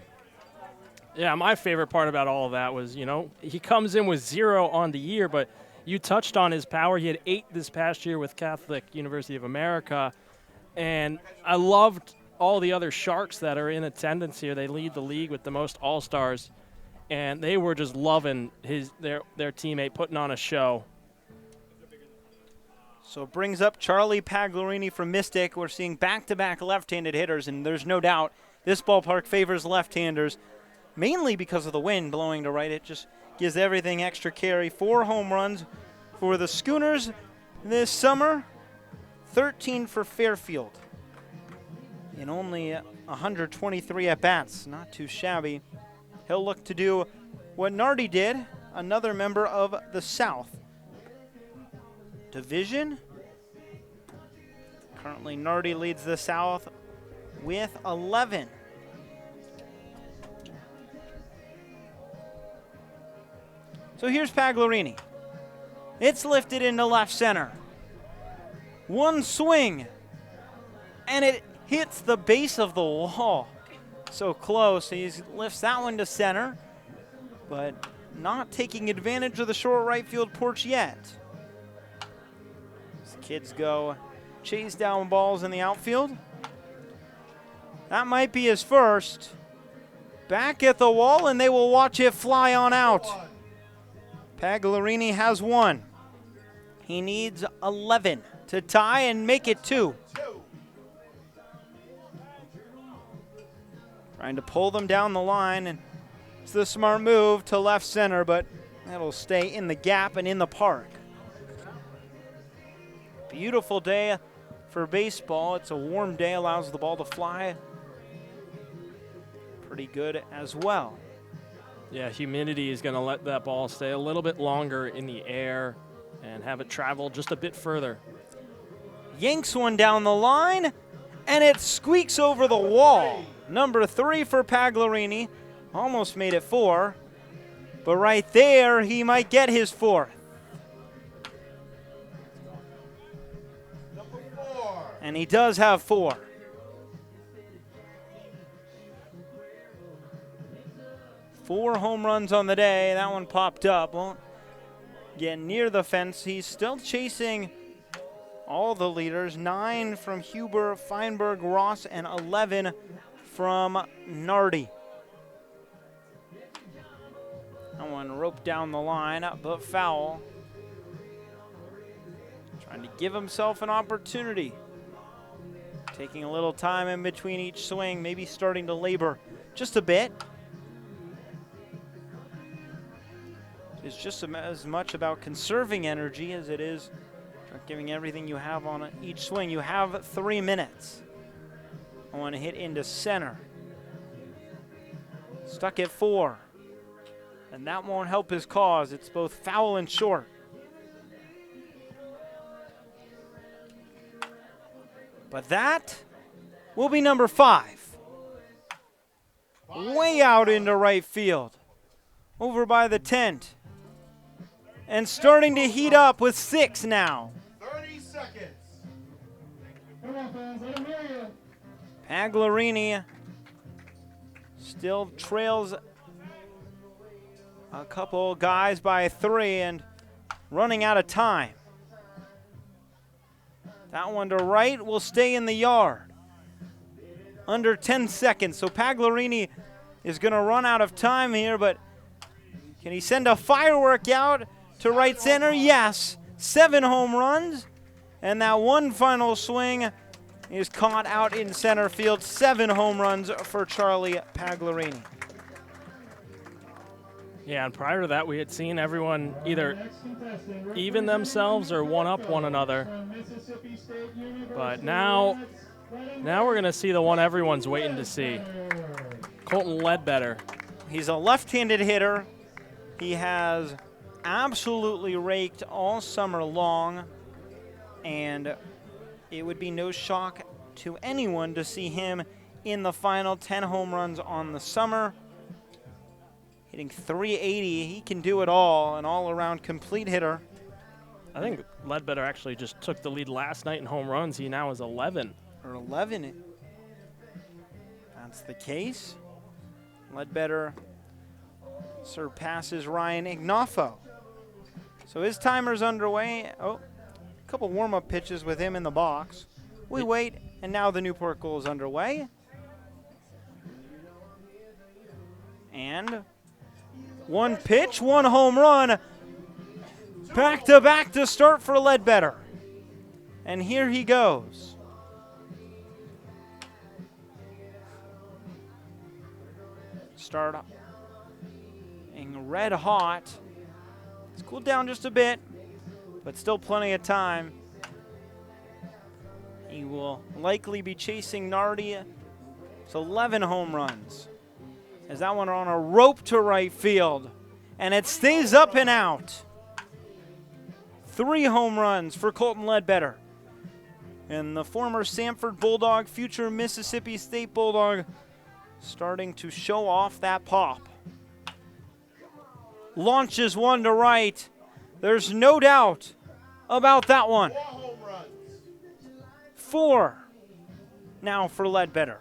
Yeah, my favorite part about all of that was, he comes in with 0 on the year, but you touched on his power. He had 8 this past year with Catholic University of America. And I loved all the other Sharks that are in attendance here. They lead the league with the most All-Stars. And they were just loving their teammate putting on a show. So it brings up Charlie Pagliarini from Mystic. We're seeing back-to-back left-handed hitters, and there's no doubt this ballpark favors left-handers, mainly because of the wind blowing to right. It just gives everything extra carry. 4 home runs for the Schooners this summer, 13 for Fairfield in only 123 at-bats. Not too shabby. He'll look to do what Nardi did, another member of the South Division. Currently, Nardi leads the South with 11. So here's Pagliarini. It's lifted into left center. One swing, and it hits the base of the wall. So close. He lifts that one to center, but not taking advantage of the short right field porch yet. As kids go chase down balls in the outfield. That might be his first. Back at the wall, and they will watch it fly on out. Pagliarini has 1. He needs 11 to tie and make it 2. Trying to pull them down the line, and it's the smart move to left center, but that'll stay in the gap and in the park. Beautiful day for baseball. It's a warm day, allows the ball to fly pretty good as well. Yeah, humidity is going to let that ball stay a little bit longer in the air and have it travel just a bit further. Yanks one down the line, and it squeaks over the wall. Number 3 for Pagliarini. Almost made it 4. But right there, he might get his 4th. Number 4. And he does have 4. Four home runs on the day. That one popped up. Won't get near the fence. He's still chasing all the leaders. 9 from Huber, Feinberg, Ross, and 11 from Nardi. That one roped down the line, but foul. Trying to give himself an opportunity. Taking a little time in between each swing, maybe starting to labor just a bit. It's just as much about conserving energy as it is giving everything you have on each swing. You have 3 minutes. I want to hit into center. Stuck at 4. And that won't help his cause. It's both foul and short. But that will be number 5. Way out into right field. Over by the tent. And starting to heat up with 6 now. 30 seconds. Come on, fans, let him hear you. Paolini still trails a couple guys by 3 and running out of time. That one to right will stay in the yard. Under 10 seconds, so Paolini is going to run out of time here, but can he send a firework out to right center? Yes. 7 home runs, and that one final swing is caught out in center field. 7 home runs for Charlie Paolini. Yeah, and prior to that, we had seen everyone either even themselves or one-up one another. But now we're going to see the one everyone's waiting to see. Colton Ledbetter. He's a left-handed hitter. He has absolutely raked all summer long, and it would be no shock to anyone to see him in the final. 10 home runs on the summer. Hitting .380, he can do it all, an all-around complete hitter. I think Ledbetter actually just took the lead last night in home runs. He now is 11. Or 11. That's the case. Ledbetter surpasses Ryan Ignoffo. So his timer's underway. Oh, a couple warm-up pitches with him in the box. We wait, and now the Newport Gulls underway. And 1 pitch, 1 home run. Back-to-back to start for Ledbetter. And here he goes. Start red hot. It's cooled down just a bit, but still plenty of time. He will likely be chasing Nardi. It's 11 home runs. As that one on a rope to right field, and it stays up and out. 3 home runs for Colton Ledbetter. And the former Samford Bulldog, future Mississippi State Bulldog, starting to show off that pop. Launches one to right. There's no doubt about that one. 4 home runs. 4 now for Ledbetter.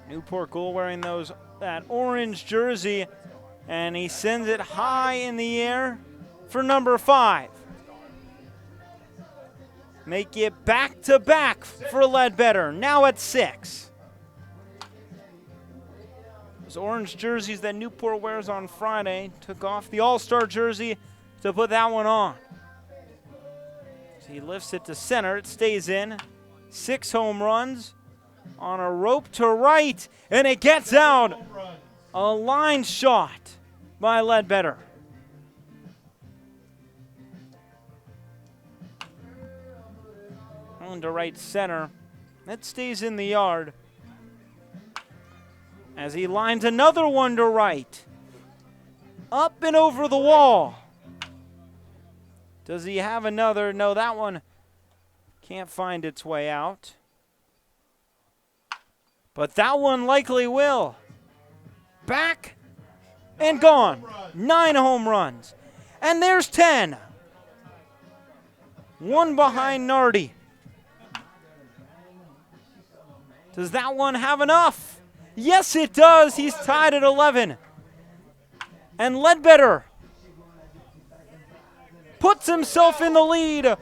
Newport Gull wearing that orange jersey, and he sends it high in the air for number 5. Make it back-to-back for Ledbetter, now at 6. Those orange jerseys that Newport wears on Friday took off the All-Star jersey to put that one on. So he lifts it to center, it stays in. 6 home runs. On a rope to right, and it gets out. A line shot by Ledbetter. On to right center. That stays in the yard. As he lines another one to right. Up and over the wall. Does he have another? No, that one can't find its way out. But that one likely will. Back and gone. 9 home runs. And there's 10. 1 behind Nardi. Does that one have enough? Yes, it does. He's tied at 11. And Ledbetter puts himself in the lead.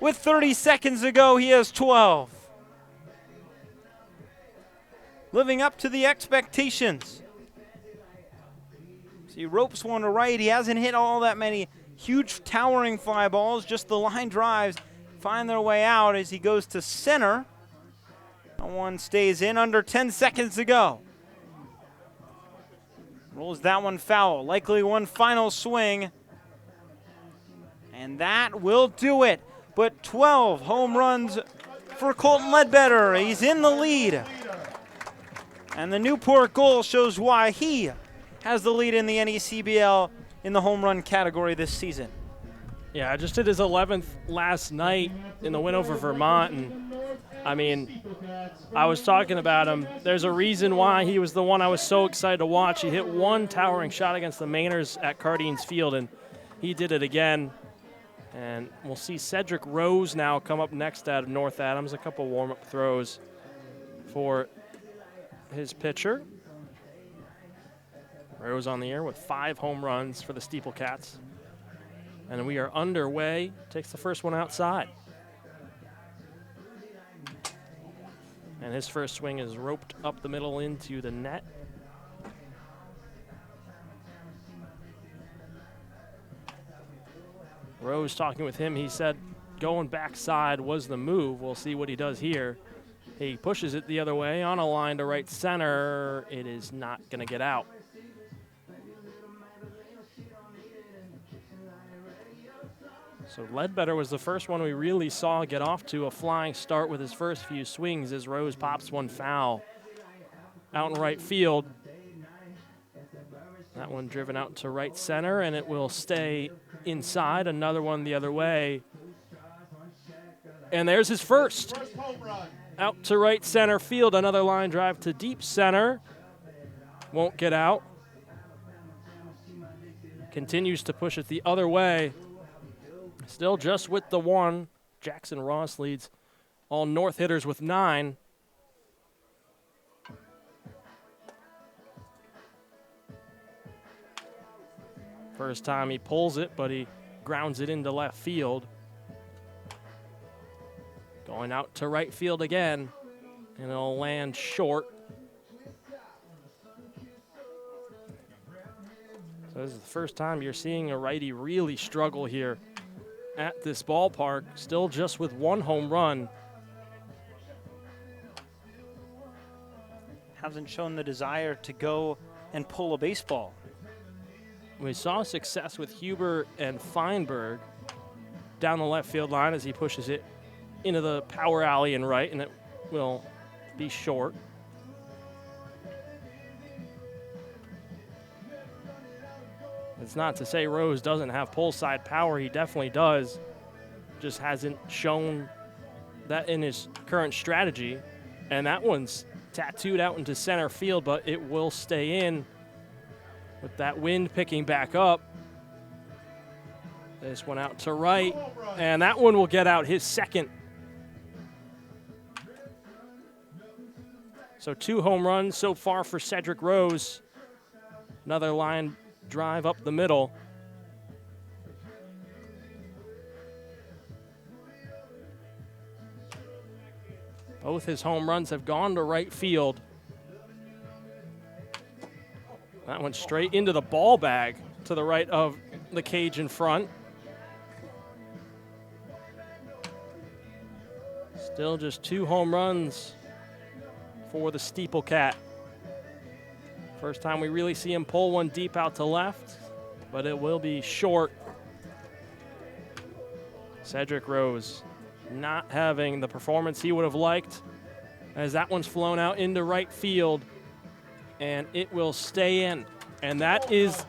With 30 seconds to go, he has 12. Living up to the expectations. So he ropes one to right. He hasn't hit all that many huge towering fly balls. Just the line drives find their way out as he goes to center. That one stays in under 10 seconds to go. Rolls that one foul. Likely one final swing. And that will do it. But 12 home runs for Colton Ledbetter. He's in the lead. And the Newport Gulls shows why he has the lead in the NECBL in the home run category this season. Yeah, just did his 11th last night in the win over Vermont. And I mean, I was talking about him. There's a reason why he was the one I was so excited to watch. He hit one towering shot against the Mainers at Cardines Field, and he did it again. And we'll see Cedric Rose now come up next out of North Adams. A couple warm-up throws for his pitcher. Rose on the air with 5 home runs for the Steeple Cats. And we are underway. Takes the first one outside. And his first swing is roped up the middle into the net. Rose talking with him, he said going backside was the move. We'll see what he does here. He pushes it the other way on a line to right center. It is not going to get out. So Ledbetter was the first one we really saw get off to a flying start with his first few swings as Rose pops one foul out in right field. That one driven out to right center, and it will stay inside. Another one the other way. And there's his first. Out to right center field. Another line drive to deep center. Won't get out. Continues to push it the other way. Still just with the one. Jackson Ross leads all North hitters with 9. First time he pulls it, but he grounds it into left field. Going out to right field again, and it'll land short. So this is the first time you're seeing a righty really struggle here at this ballpark, still just with 1 home run. Hasn't shown the desire to go and pull a baseball. We saw success with Huber and Feinberg down the left field line as he pushes it into the power alley and right, and it will be short. It's not to say Rose doesn't have pull side power. He definitely does. Just hasn't shown that in his current strategy. And that one's tattooed out into center field, but it will stay in with that wind picking back up. This one out to right, and that one will get out, his second. So 2 home runs so far for Cedric Rose. Another line drive up the middle. Both his home runs have gone to right field. That went straight into the ball bag to the right of the cage in front. Still just 2 home runs for the Steeple Cat. First time we really see him pull one deep out to left, but it will be short. Cedric Rose not having the performance he would have liked as that one's flown out into right field, and it will stay in. And that is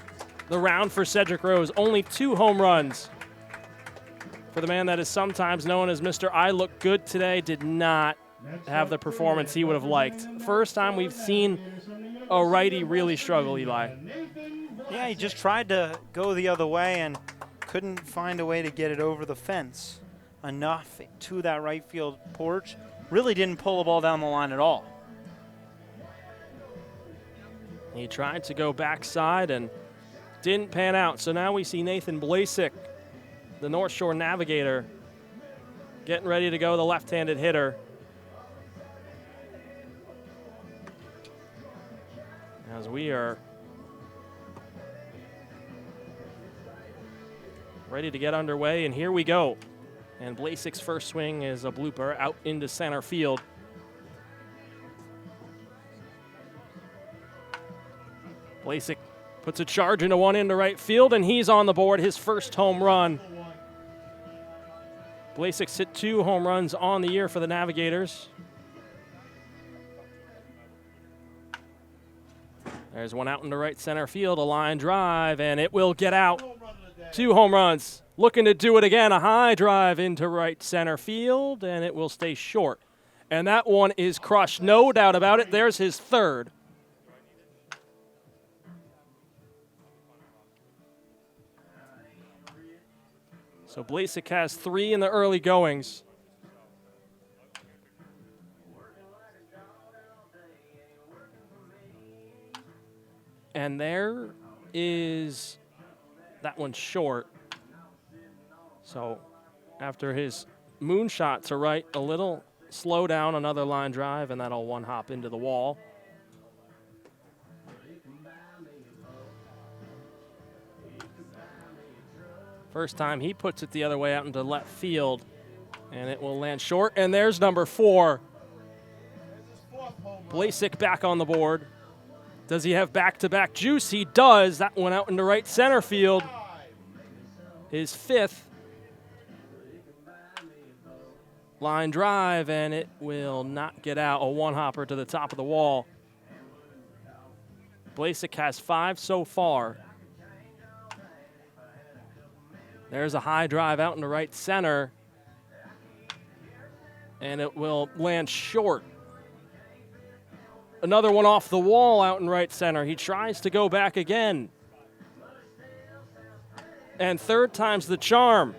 the round for Cedric Rose. Only 2 home runs for the man that is sometimes known as Mr. I Look Good today. Did not have the performance he would have liked. First time we've seen a righty really struggle, Eli. Yeah, he just tried to go the other way and couldn't find a way to get it over the fence enough to that right field porch. Really didn't pull the ball down the line at all. He tried to go backside and didn't pan out. So now we see Nathan Blasic, the North Shore Navigator, getting ready to go, the left-handed hitter. As we are ready to get underway, and here we go. And Blasic's first swing is a blooper out into center field. Blasic Puts a charge into one into right field, and he's on the board, his first home run. Blasic's hit 2 home runs on the year for the Navigators. There's one out into right center field, a line drive, and it will get out. 2 home runs. Looking to do it again, a high drive into right center field, and it will stay short. And that one is crushed, no doubt about it. There's his 3rd. So Blasic has 3 in the early goings. And there is that one short. So after his moonshot to right, a little slow down, another line drive, and that'll one hop into the wall. First time he puts it the other way out into left field, and it will land short. And there's number 4. Blasic back on the board. Does he have back-to-back juice? He does. That one out into right center field. His 5th. Line drive, and it will not get out. A one-hopper to the top of the wall. Blasic has 5 so far. There's a high drive out into right center, and it will land short. Another one off the wall out in right center. He tries to go back again. And 3rd time's the charm,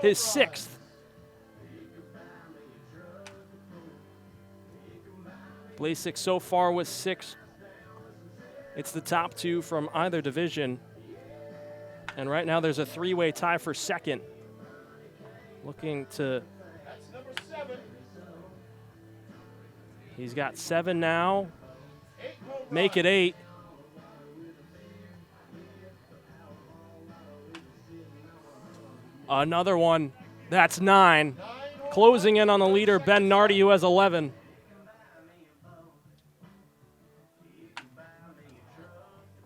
his 6th. Blasic so far with 6. It's the top 2 from either division. And right now there's a 3-way tie for 2nd. Looking to... He's got 7 now. Make it 8. Another one. That's 9. Closing in on the leader, Ben Nardi, who has 11.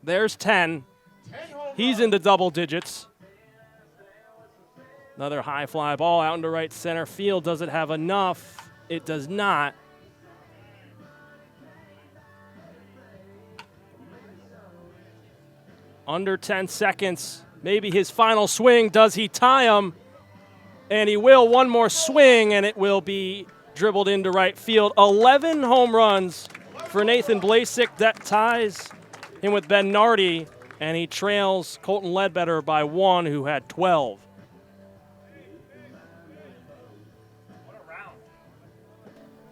There's 10. He's into double digits. Another high fly ball out into right center field. Does it have enough? It does not. Under 10 seconds. Maybe his final swing. Does he tie him? And he will. One more swing, and it will be dribbled into right field. 11 home runs for Nathan Blasic. That ties him with Ben Nardi. And he trails Colton Ledbetter by 1, who had 12.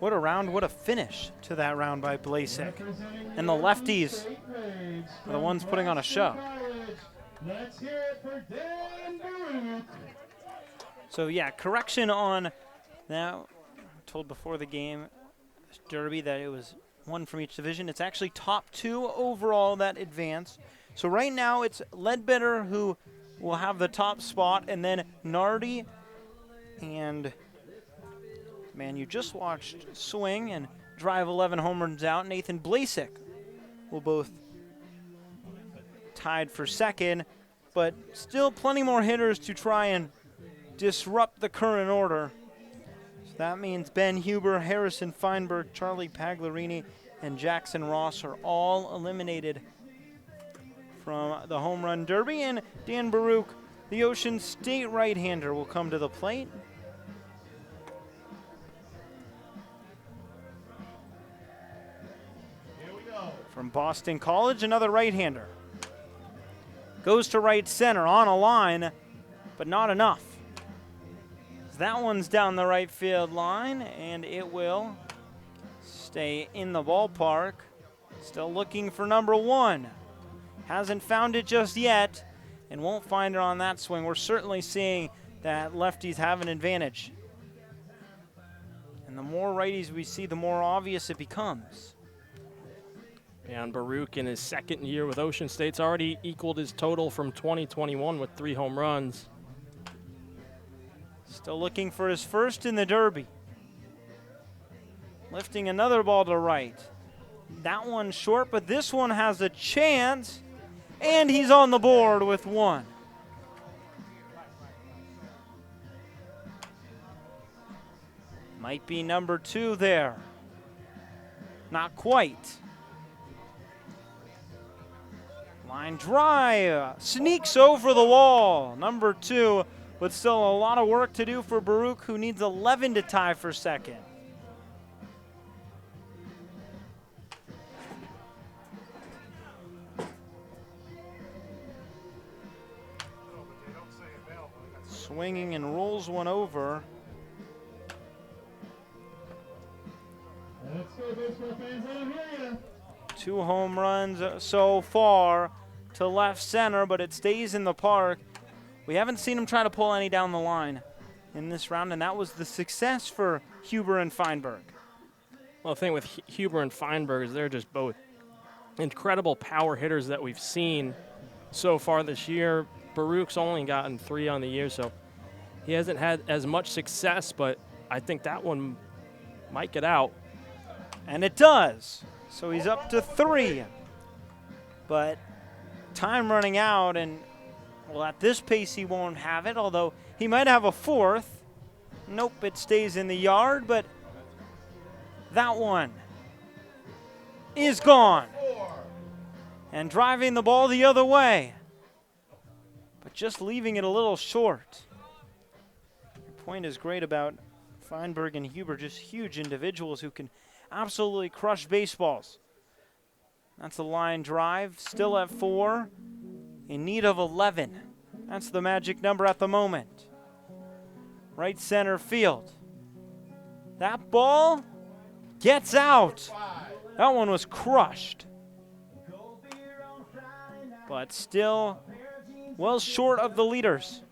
What a round, what a finish to that round by Blasic. And the lefties are the ones putting on a show. Let's hear it for Dan Baruch. So yeah, correction on now, told before the game, Derby, that it was 1 from each division. It's actually top 2 overall that advance. So right now it's Ledbetter who will have the top spot, and then Nardi and, man, you just watched swing and drive 11 home runs out. Nathan Blasic will both tied for 2nd, but still plenty more hitters to try and disrupt the current order. So that means Ben Huber, Harrison Feinberg, Charlie Paglarini, and Jackson Ross are all eliminated from the home run derby. And Dan Baruch, the Ocean State right-hander, will come to the plate. Here we go. From Boston College, another right-hander. Goes to right center on a line, but not enough. That one's down the right field line, and it will stay in the ballpark. Still looking for number 1. Hasn't found it just yet, and won't find it on that swing. We're certainly seeing that lefties have an advantage. And the more righties we see, the more obvious it becomes. And Baruch, in his 2nd year with Ocean State's already equaled his total from 2021 with 3 home runs. Still looking for his first in the derby. Lifting another ball to right. That one short, but this one has a chance. And he's on the board with one. Might be number 2 there. Not quite. Line drive. Sneaks over the wall. Number 2, but still a lot of work to do for Baruch, who needs 11 to tie for second. Swinging and rolls one over. Let's go, baseball fans. Let 'em hear ya. 2 home runs so far to left center, but it stays in the park. We haven't seen him try to pull any down the line in this round, and that was the success for Huber and Feinberg. Well, the thing with Huber and Feinberg is they're just both incredible power hitters that we've seen so far this year. Baruch's only gotten 3 on the year, so he hasn't had as much success, but I think that one might get out. And it does. So he's up to 3. But time running out, and well, at this pace he won't have it, although he might have a 4th. Nope, it stays in the yard, but that one is gone. And driving the ball the other way, but just leaving it a little short. Your point is great about Feinberg and Huber, just huge individuals who can absolutely crush baseballs. That's a line drive, still at 4, in need of 11. That's the magic number at the moment. Right center field. That ball gets out. That one was crushed. But still well short of the leaders.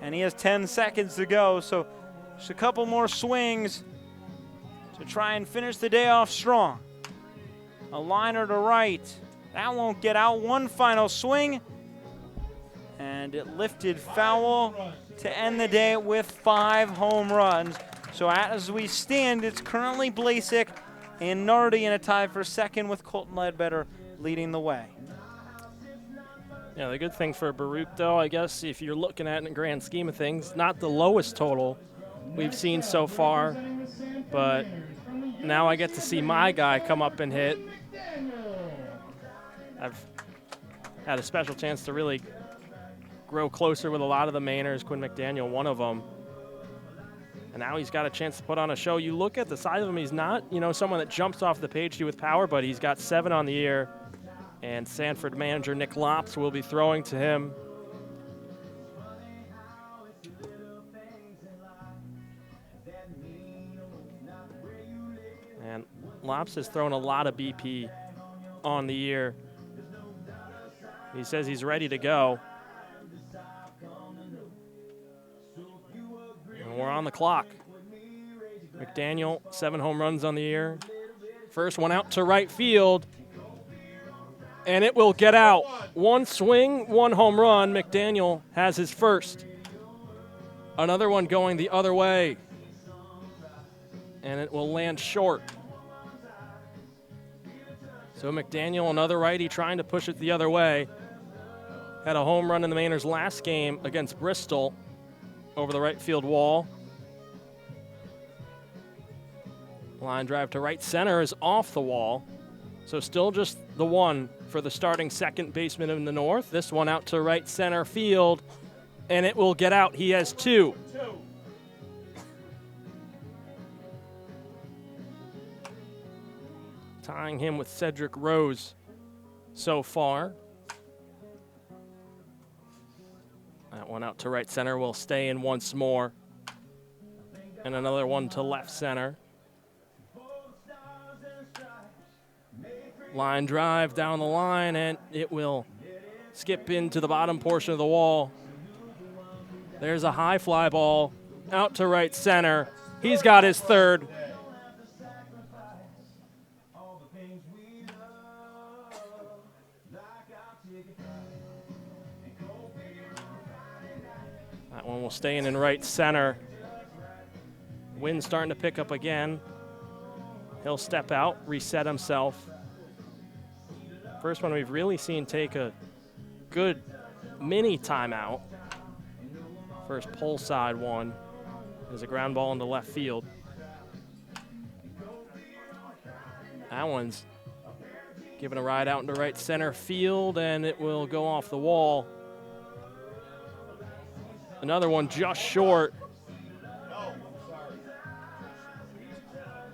And he has 10 seconds to go, so just a couple more swings to try and finish the day off strong. A liner to right. That won't get out. One final swing. And it lifted foul to end the day with 5 home runs. So as we stand, it's currently blasic and Nardi in a tie for second with Colton Ledbetter leading the way. Yeah, the good thing for Baruch, though, I guess, if you're looking at it in the grand scheme of things, not the lowest total we've seen so far, but now I get to see my guy come up and hit. I've had a special chance to really grow closer with a lot of the Mainers, Quinn McDaniel, one of them. And now he's got a chance to put on a show. You look at the size of him, he's not, someone that jumps off the page to you with power, but he's got 7 on the year. And Sanford manager Nick Lops will be throwing to him. And Lops has thrown a lot of BP on the year. He says he's ready to go. And we're on the clock. McDaniel, 7 home runs on the year. First one out to right field. And it will get out. 1 swing, 1 home run. McDaniel has his first. Another one going the other way. And it will land short. So McDaniel, another righty, trying to push it the other way. Had a home run in the Mainers' last game against Bristol over the right field wall. Line drive to right center is off the wall. So still just the one for the starting second baseman in the north. This one out to right center field, and it will get out. He has 2. Tying him with Cedric Rose so far. That one out to right center will stay in once more. And another one to left center. Line drive down the line, and it will skip into the bottom portion of the wall. There's a high fly ball out to right center. He's got his 3rd. That one will stay in right center. Wind's starting to pick up again. He'll step out, reset himself. First one we've really seen take a good mini timeout. First pull side one. There's a ground ball into left field. That one's given a ride out into right center field, and it will go off the wall. Another one just short.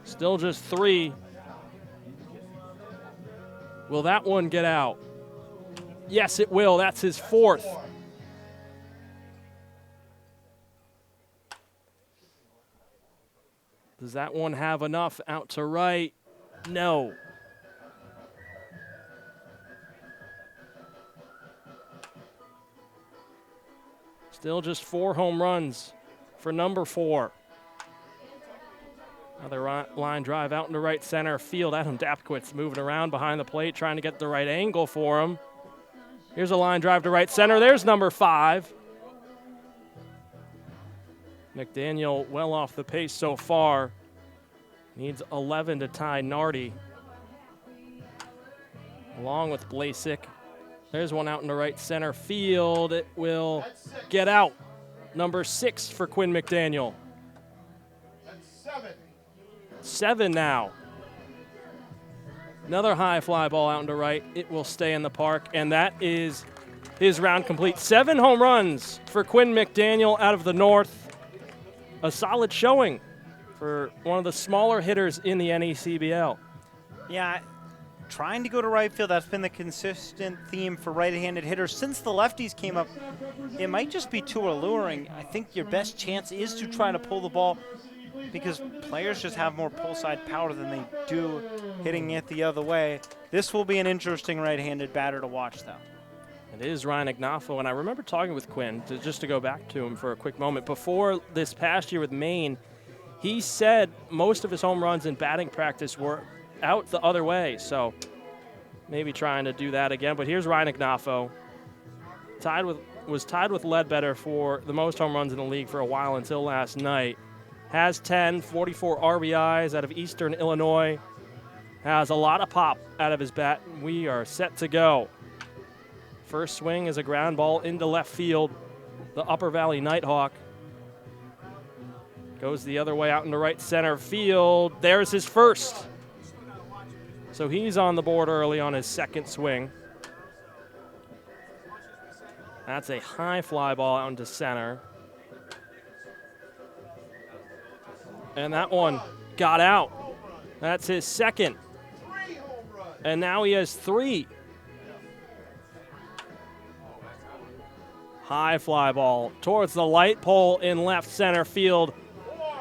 Still just 3. Will that one get out? Yes, it will. That's his 4th. Does that one have enough out to right? No. Still just 4 home runs for number 4. Another line drive out into right center field. Adam Dapkowitz moving around behind the plate, trying to get the right angle for him. Here's a line drive to right center. There's number 5. McDaniel well off the pace so far. Needs 11 to tie Nardi. Along with blasic. There's one out into right center field. It will get out. Number 6 for Quinn McDaniel. 7 now. Another high fly ball out into right. It will stay in the park, and that is his round complete. 7 home runs for Quinn McDaniel out of the North. A solid showing for one of the smaller hitters in the NECBL. Yeah, trying to go to right field, that's been the consistent theme for right-handed hitters. Since the lefties came up, it might just be too alluring. I think your best chance is to try to pull the ball because players just have more pull side power than they do hitting it the other way. This will be an interesting right-handed batter to watch, though. It is Ryan Ignafo, and I remember talking with Quinn, just to go back to him for a quick moment. Before this past year with Maine, he said most of his home runs in batting practice were out the other way, so maybe trying to do that again. But here's Ryan Ignafo, was tied with Ledbetter for the most home runs in the league for a while until last night. Has 10, 44 RBIs out of Eastern Illinois. Has a lot of pop out of his bat. We are set to go. First swing is a ground ball into left field. The Upper Valley Nighthawk goes the other way out into right center field. There's his first. So he's on the board early on his second swing. That's a high fly ball out into center. And that one got out. That's his second. And now he has 3. High fly ball towards the light pole in left center field.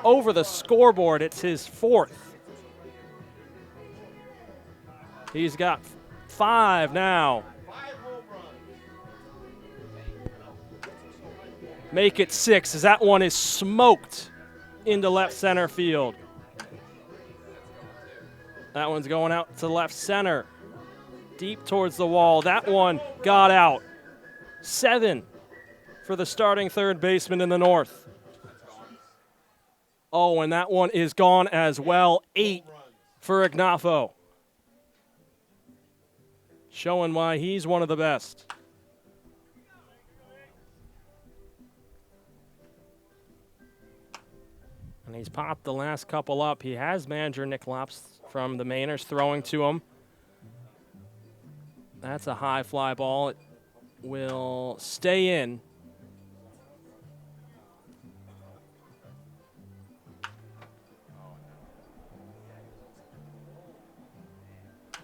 Over the scoreboard, it's his 4th. He's got 5 now. Make it 6 as that one is smoked into left center field. That one's going out to left center. Deep towards the wall. That one got out. 7 for the starting third baseman in the North. Oh, and that one is gone as well. 8 for Ignafo. Showing why he's one of the best. And he's popped the last couple up. He has manager Nick Lops from the Mainers throwing to him. That's a high fly ball. It will stay in.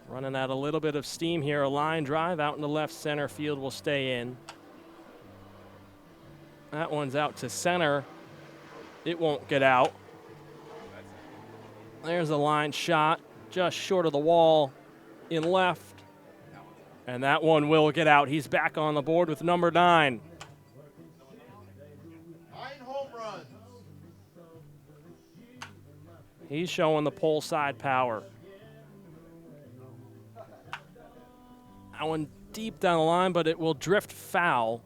Running out a little bit of steam here. A line drive out in the left center field will stay in. That one's out to center. It won't get out. There's a line shot just short of the wall in left. And that one will get out. He's back on the board with number 9. 9 home runs. He's showing the pull side power. That one deep down the line, but it will drift foul.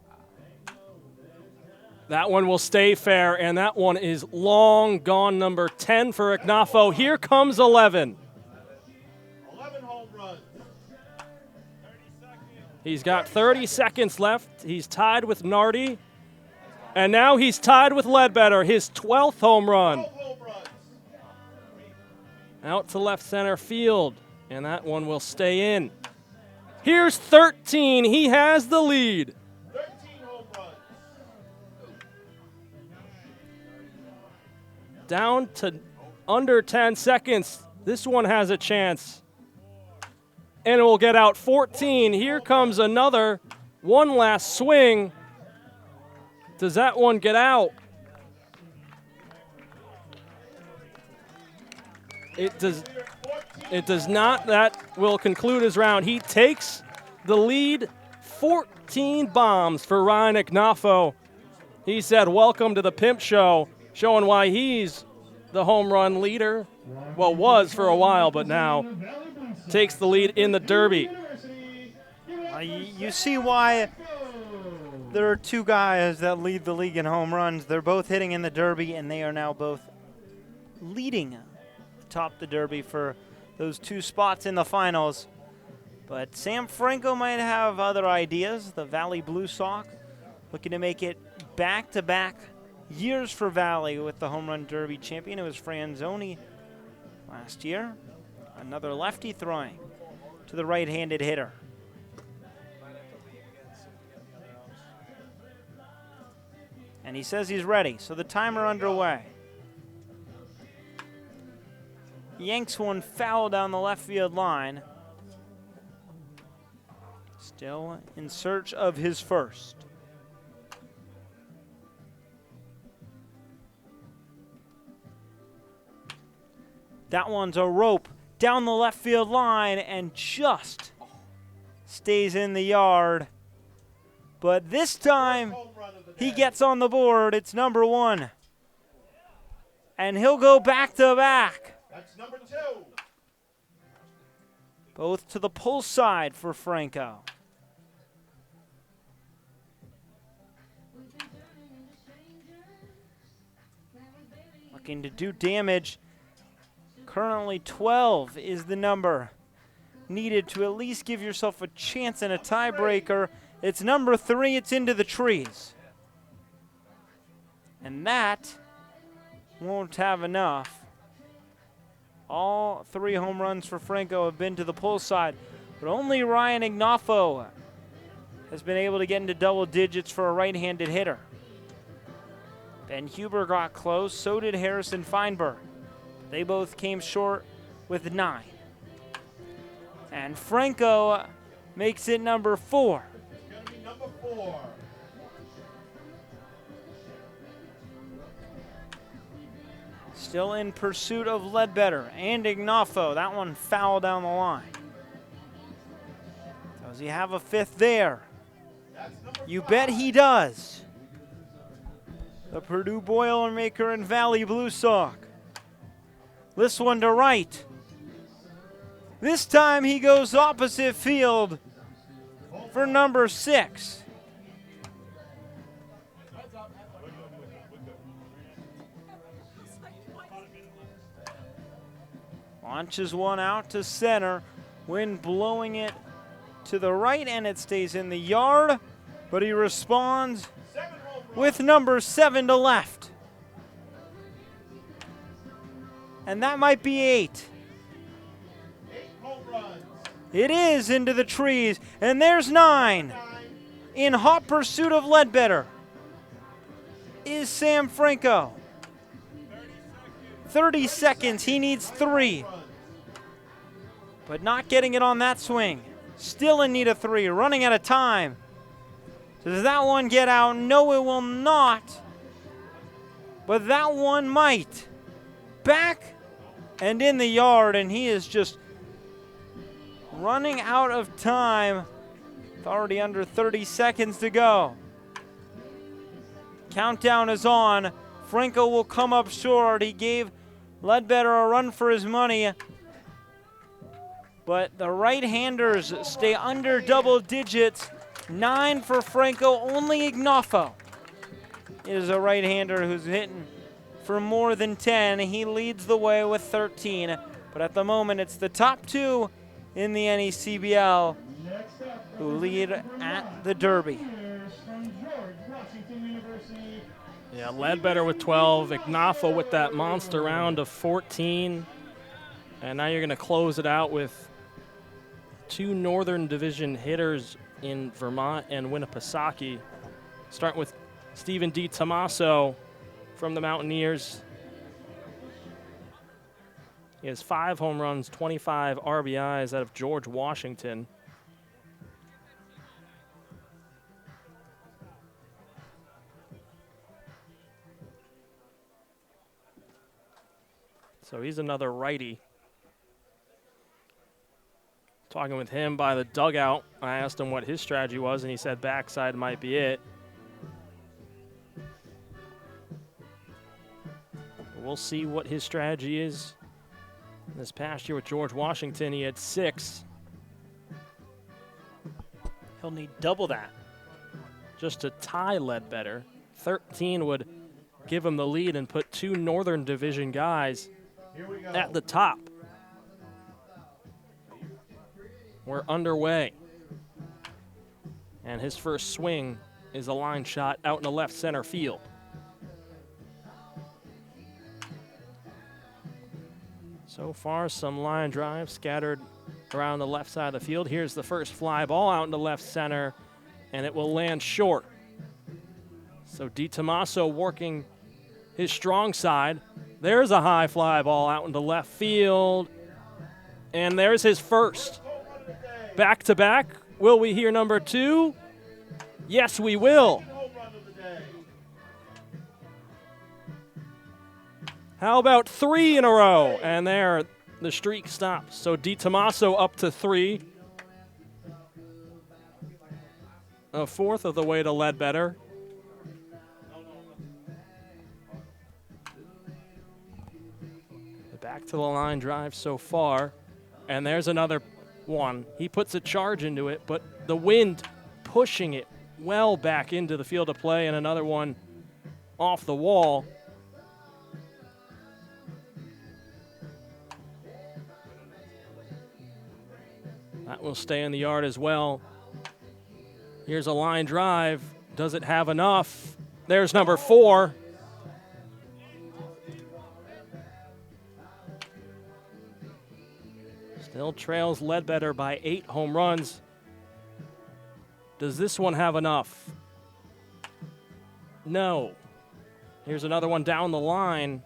That one will stay fair, and that one is long gone. Number 10 for Ignafo. Here comes 11. 11 home runs. He's got 30 seconds left. He's tied with Nardi. And now he's tied with Ledbetter, his 12th home run. Out to left center field, and that one will stay in. Here's 13. He has the lead. 13 home runs. Down to under 10 seconds. This one has a chance. And it will get out 14. Here comes another. One last swing. Does that one get out? It does not. That will conclude his round. He takes the lead. 14 bombs for Ryan Ignafo. He said, welcome to the Pimp Show, showing why he's the home run leader. Well, was for a while, but now takes the lead in the Derby. You see why there are two guys that lead the league in home runs. They're both hitting in the Derby, and they are now both leading atop the Derby for those two spots in the finals. But Sam Franco might have other ideas. The Valley Blue Sox looking to make it back-to-back years for Valley with the home run Derby champion. It was Franzoni last year. Another lefty throwing to the right-handed hitter. And he says he's ready, so the timer underway. Yanks one foul down the left field line. Still in search of his first. That one's a rope down the left field line and just stays in the yard. But this time, he gets on the board. It's number one. And he'll go back-to-back. That's number 2. Both to the pull side for Franco. Looking to do damage. Currently 12 is the number needed to at least give yourself a chance in a tiebreaker. It's number 3. It's into the trees. And that won't have enough. All 3 home runs for Franco have been to the pull side, but only Ryan Ignafo has been able to get into double digits for a right-handed hitter. Ben Huber got close, so did Harrison Feinberg. They both came short with 9. And Franco makes it number 4. It's going to be number 4. Still in pursuit of Ledbetter and Ignafo. That one foul down the line. Does he have a 5th there? You bet he does. The Purdue Boilermaker and Valley Blue Sox. This one to right. This time he goes opposite field for number 6. Launches one out to center. Wind blowing it to the right, and it stays in the yard. But he responds with number 7 to left. And that might be 8. 8 home runs. It is into the trees, and there's 9. In hot pursuit of Ledbetter is Sam Franco. 30 seconds, he needs 3. But not getting it on that swing. Still in need of 3, running out of time. Does that one get out? No, it will not. But that one might. Back and in the yard, and he is just running out of time. It's already under 30 seconds to go. Countdown is on. Franco will come up short. He gave Ledbetter a run for his money. But the right-handers stay under double digits. 9 for Franco. Only Ignafo is a right-hander who's hitting for more than 10. He leads the way with 13. But at the moment, it's the top 2 in the NECBL. who lead at the Derby. From George Washington University. Yeah, Ledbetter with 12, Ignafa with that monster round of 14. And now you're going to close it out with 2 Northern Division hitters in Vermont and Winnipesaukee. Starting with Stephen DiTommaso from the Mountaineers. He has 5 home runs, 25 RBIs out of George Washington. So he's another righty. Talking with him by the dugout, I asked him what his strategy was, and he said backside might be it. We'll see what his strategy is. This past year with George Washington, he had 6. He'll need double that. Just to tie Ledbetter. 13 would give him the lead and put 2 Northern Division guys at the top. We're underway. And his first swing is a line shot out in the left center field. So far, some line drives scattered around the left side of the field. Here's the first fly ball out into left center, and it will land short. So DiTommaso working his strong side. There's a high fly ball out into left field, and there's his first. Back-to-back. Will we hear number 2? Yes, we will. How about 3 in a row? And there, the streak stops. So DiTommaso up to 3. A fourth of the way to Ledbetter. Back to the line drive so far. And there's another one. He puts a charge into it, but the wind pushing it well back into the field of play, and another one off the wall. That will stay in the yard as well. Here's a line drive. Does it have enough? There's number 4. Still trails Ledbetter by 8 home runs. Does this one have enough? No. Here's another one down the line.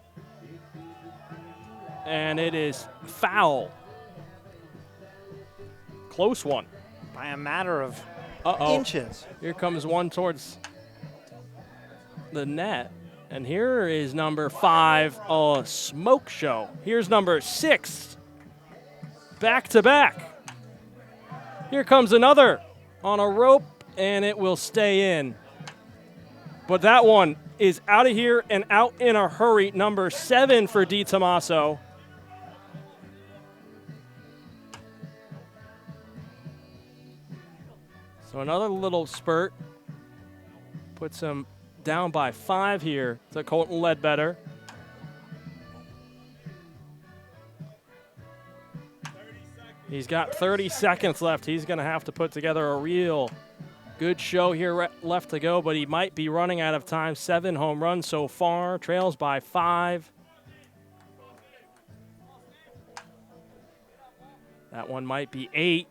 And it is foul. Close one. By a matter of inches. Here comes one towards the net. And here is number 5, a smoke show. Here's number 6. Back-to-back. Here comes another on a rope, and it will stay in. But that one is out of here and out in a hurry. Number 7 for DiTommaso. So another little spurt. Puts him down by 5 here to Colton Ledbetter. He's got 30 seconds left. He's going to have to put together a real good show here left to go, but he might be running out of time. 7 home runs so far, trails by 5. That one might be 8,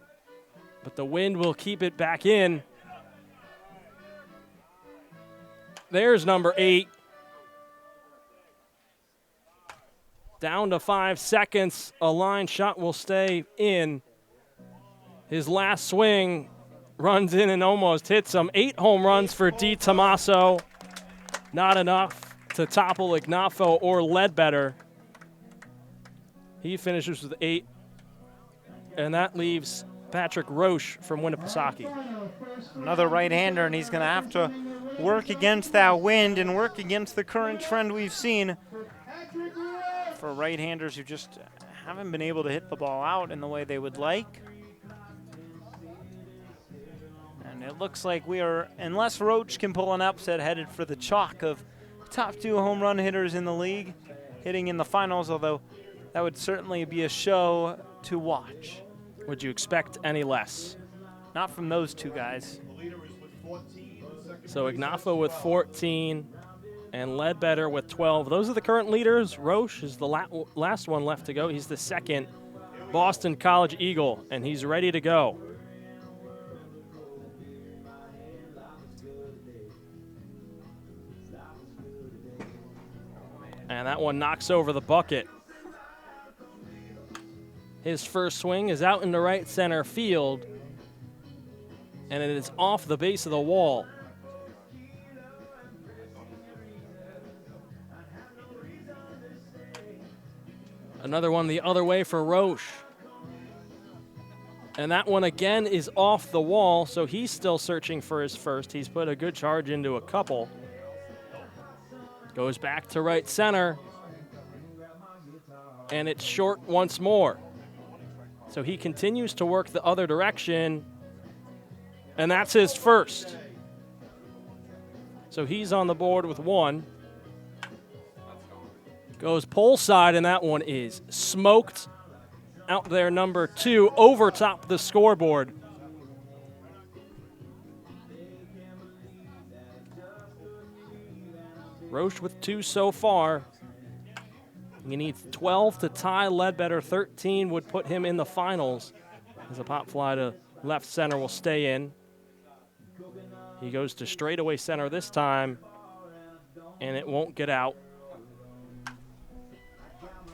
but the wind will keep it back in. There's number 8. Down to 5 seconds. A line shot will stay in. His last swing runs in and almost hits him. 8 home runs for DiTommaso. Not enough to topple Ignafa or Ledbetter. He finishes with 8. And that leaves Patrick Roche from Winnipesaukee. Another right-hander, and he's going to have to work against that wind and work against the current trend we've seen for right-handers who just haven't been able to hit the ball out in the way they would like. And it looks like we are, unless Roach can pull an upset, headed for the chalk of top 2 home run hitters in the league, hitting in the finals, although that would certainly be a show to watch. Would you expect any less? not from those two guys. So Ignafo with 14 and Ledbetter with 12. Those are the current leaders. Roche is the last one left to go. He's the second Boston College Eagle, and he's ready to go. And that one knocks over the bucket. His first swing is out in the right center field, and it is off the base of the wall. Another one the other way for Roche. And that one again is off the wall, so he's still searching for his first. He's put a good charge into a couple. Goes back to right center. And it's short once more. So he continues to work the other direction. And that's his first. So he's on the board with one. Goes pole side, and that one is smoked out there, number 2, over top the scoreboard. Roche with 2 so far. He needs 12 to tie Ledbetter. 13 would put him in the finals, as a pop fly to left center will stay in. He goes to straightaway center this time, and it won't get out.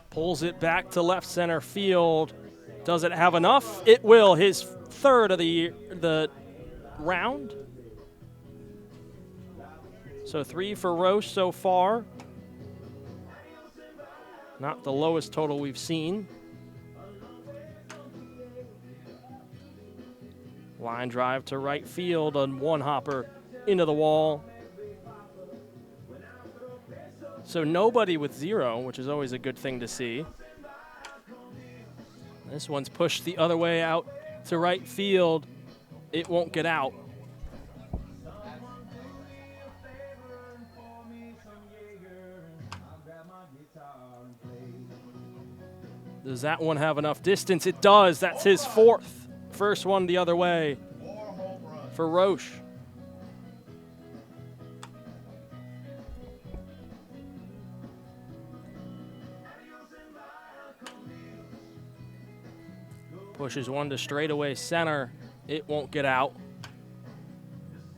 Pulls it back to left center field. Does it have enough? It will. His third of the round. So 3 for Roche so far. Not the lowest total we've seen. Line drive to right field on one hopper into the wall. So nobody with 0, which is always a good thing to see. This one's pushed the other way out to right field. It won't get out. Does that one have enough distance? It does. That's his 4th. First one the other way for Roche. Pushes one to straightaway center. It won't get out.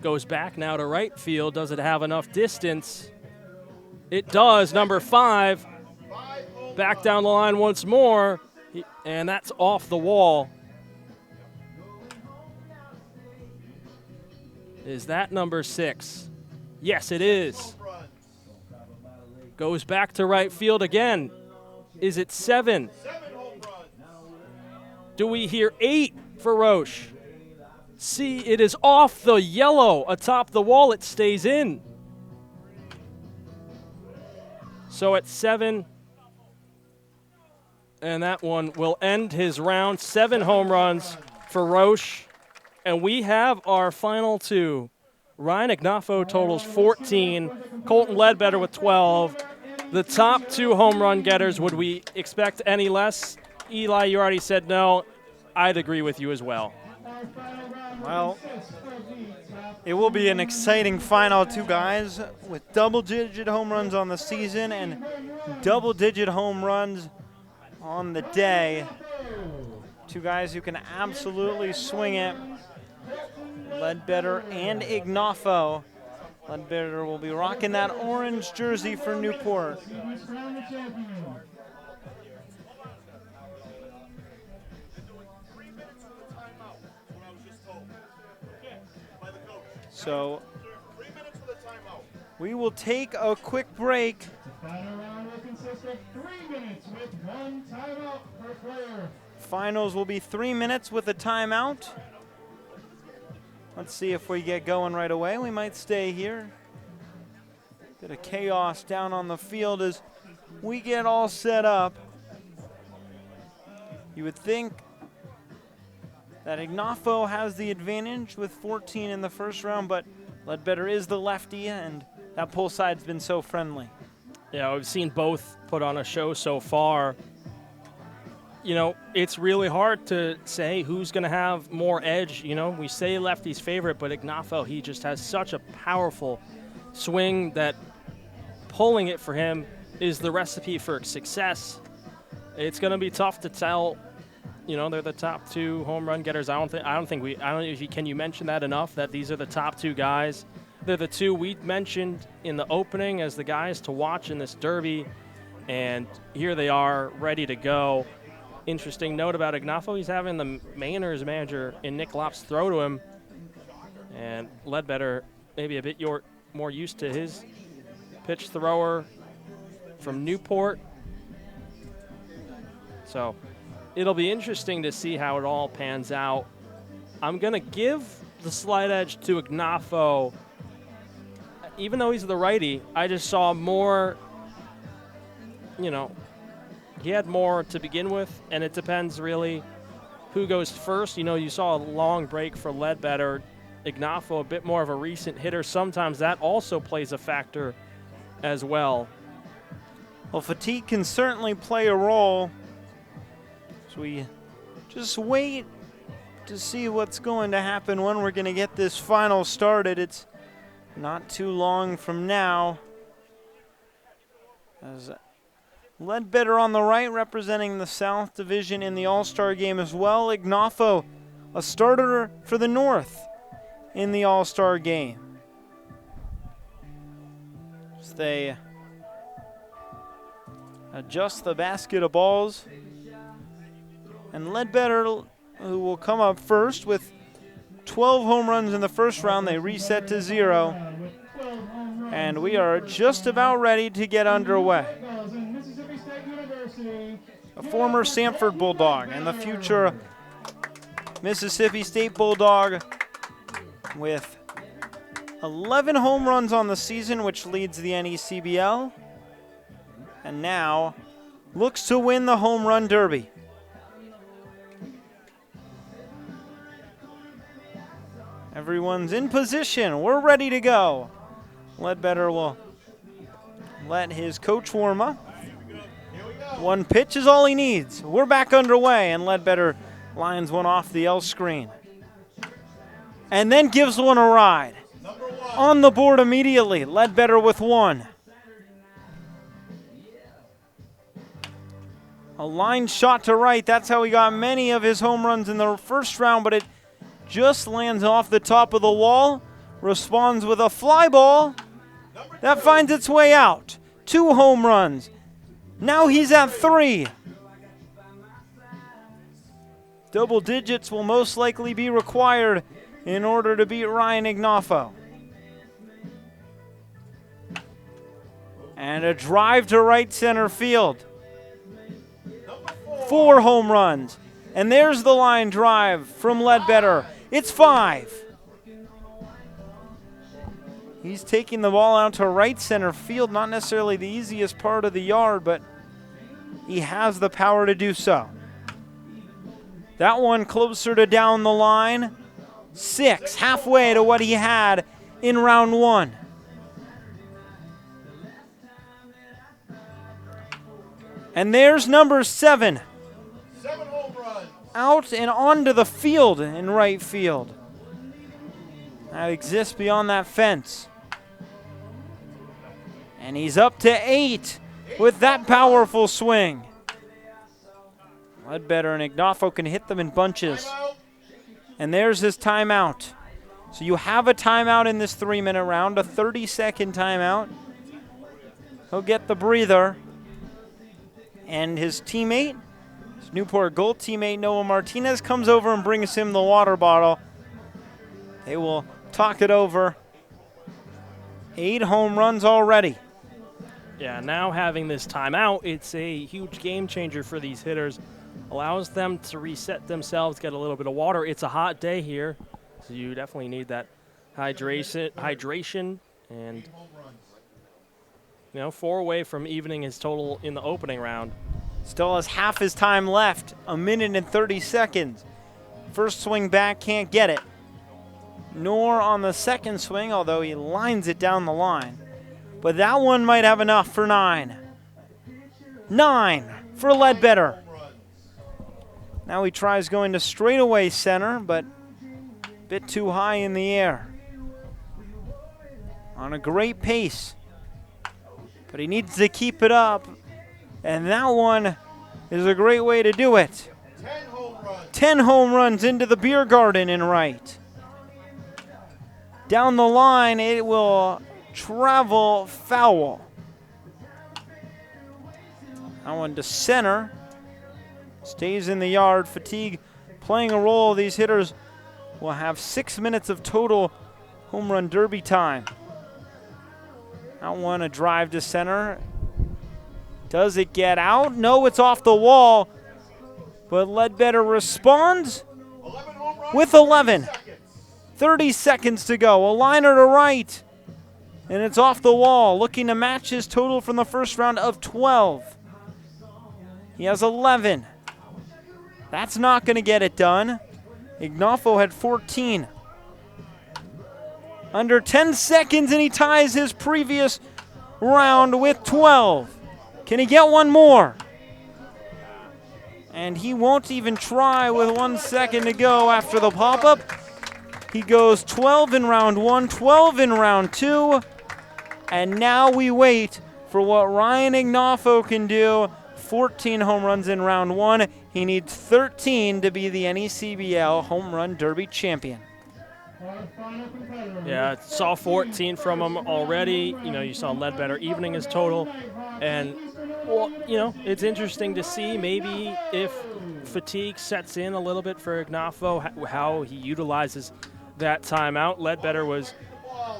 Goes back now to right field. Does it have enough distance? It does. Number 5. Back down the line once more. And that's off the wall. Is that number 6? Yes, it is. Goes back to right field again. Is it 7? Do we hear 8 for Roche? See, it is off the yellow atop the wall. It stays in. So at 7, and that one will end his round. 7 home runs for Roche. And we have our final 2. Ryan Ignafo totals 14. Colton Ledbetter with 12. The top 2 home run getters, would we expect any less? Eli, you already said no. I'd agree with you as well. Well, it will be an exciting final 2 guys with double-digit home runs on the season and double-digit home runs on the day. 2 guys who can absolutely swing it. Ledbetter and Ignafo. Ledbetter will be rocking that orange jersey for Newport. So we will take a quick break. The final round will consist of 3 minutes with 1 timeout per player. Finals will be 3 minutes with a timeout. Let's see if we get going right away. We might stay here. Bit of chaos down on the field as we get all set up. You would think that Ignafo has the advantage with 14 in the first round, but Ledbetter is the lefty, and that pull side's been so friendly. Yeah, we've seen both put on a show so far. you know, it's really hard to say who's going to have more edge. You know, we say lefty's favorite, but Ignafo, he just has such a powerful swing that pulling it for him is the recipe for success. It's going to be tough to tell. You know, they're the top 2 home run getters. I don't know if you, can you mention that enough, that these are the top 2 guys. They're the 2 we mentioned in the opening as the guys to watch in this derby, and here they are ready to go. Interesting note about Ignafo, he's having the Mainers manager in Nick Lops throw to him, and Ledbetter maybe a bit more used to his pitch thrower from Newport. So it'll be interesting to see how it all pans out. I'm going to give the slight edge to Ignafo. Even though he's the righty, I just saw more, you know, he had more to begin with, and it depends really who goes first. You know, you saw a long break for Ledbetter. Ignafo, a bit more of a recent hitter. Sometimes that also plays a factor as well. Well, fatigue can certainly play a role. So we just wait to see what's going to happen when we're going to get this final started. It's not too long from now. As Ledbetter on the right, representing the South Division in the All-Star game as well. Ignafo, a starter for the North in the All-Star game. As they adjust the basket of balls. And Ledbetter, who will come up first with 12 home runs in the first round. They reset to 0. And we are just about ready to get underway. A former Sanford Bulldog and the future Mississippi State Bulldog with 11 home runs on the season, which leads the NECBL. And now looks to win the home run derby. Everyone's in position. We're ready to go. Ledbetter will let his coach warm up. One pitch is all he needs. We're back underway, and Ledbetter lines one off the L screen. And then gives one a ride. On the board immediately. Ledbetter with 1. A line shot to right. That's how he got many of his home runs in the first round, but it just lands off the top of the wall. Responds with a fly ball that finds its way out. 2 home runs. Now he's at 3. Double digits will most likely be required in order to beat Ryan Ignafo. And a drive to right center field. 4 home runs. And there's the line drive from Ledbetter. It's 5. He's taking the ball out to right center field. Not necessarily the easiest part of the yard, but he has the power to do so. That one closer to down the line. 6, halfway to what he had in round 1. And there's number 7. 7 home runs. Out and onto the field in right field. That exists beyond that fence. And he's up to 8 with that powerful swing. Ledbetter and Ignafo can hit them in bunches. And there's his timeout. So you have a timeout in this 3-minute round, a 30-second timeout. He'll get the breather. And his teammate, his Newport Gold teammate Noah Martinez, comes over and brings him the water bottle. They will talk it over. 8 home runs already. Yeah, now having this timeout, it's a huge game changer for these hitters. Allows them to reset themselves, get a little bit of water. It's a hot day here, so you definitely need that hydration, and 4 away from evening his total in the opening round. Still has half his time left, 1 minute and 30 seconds. First swing back, can't get it. Nor on the second swing, although he lines it down the line. But that one might have enough for 9. 9 for Ledbetter. Now he tries going to straightaway center, but a bit too high in the air. On a great pace, but he needs to keep it up, and that one is a great way to do it. 10 home runs into the beer garden in right. Down the line, it will travel foul. That one to center. Stays in the yard. Fatigue playing a role. These hitters will have 6 minutes of total home run derby time. That one a drive to center. Does it get out? No, it's off the wall. But Ledbetter responds with 11. 30 seconds to go. A liner to right. And it's off the wall. Looking to match his total from the first round of 12. He has 11. That's not going to get it done. Ignafo had 14. Under 10 seconds, and he ties his previous round with 12. Can he get one more? And he won't even try with 1 second to go after the pop-up. He goes 12 in round 1, 12 in round 2. And now we wait for what Ryan Ignafo can do. 14 home runs in round 1. He needs 13 to be the NECBL Home Run Derby champion. Yeah, saw 14 from him already. You know, you saw Ledbetter evening his total. And, well, you know, it's interesting to see maybe if fatigue sets in a little bit for Ignafo, how he utilizes that timeout. Ledbetter was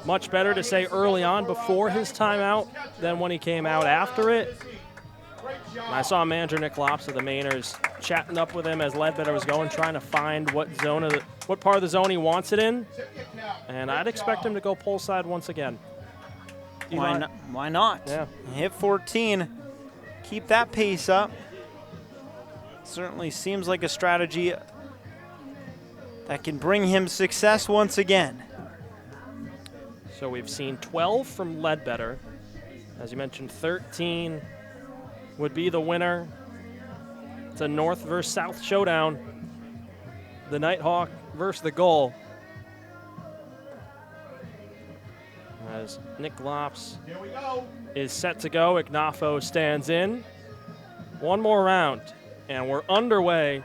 much better to say early on before his timeout than when he came out after it. And I saw manager Nick Lops of the Mainers chatting up with him as Ledbetter was going, trying to find what part of the zone he wants it in. And I'd expect him to go pull side once again. Why not? Yeah. Hit 14. Keep that pace up. Certainly seems like a strategy that can bring him success once again. So we've seen 12 from Ledbetter. As you mentioned, 13 would be the winner. It's a North versus South showdown. The Nighthawk versus the Gull. As Nick Lops is set to go, Ignafo stands in. One more round, and we're underway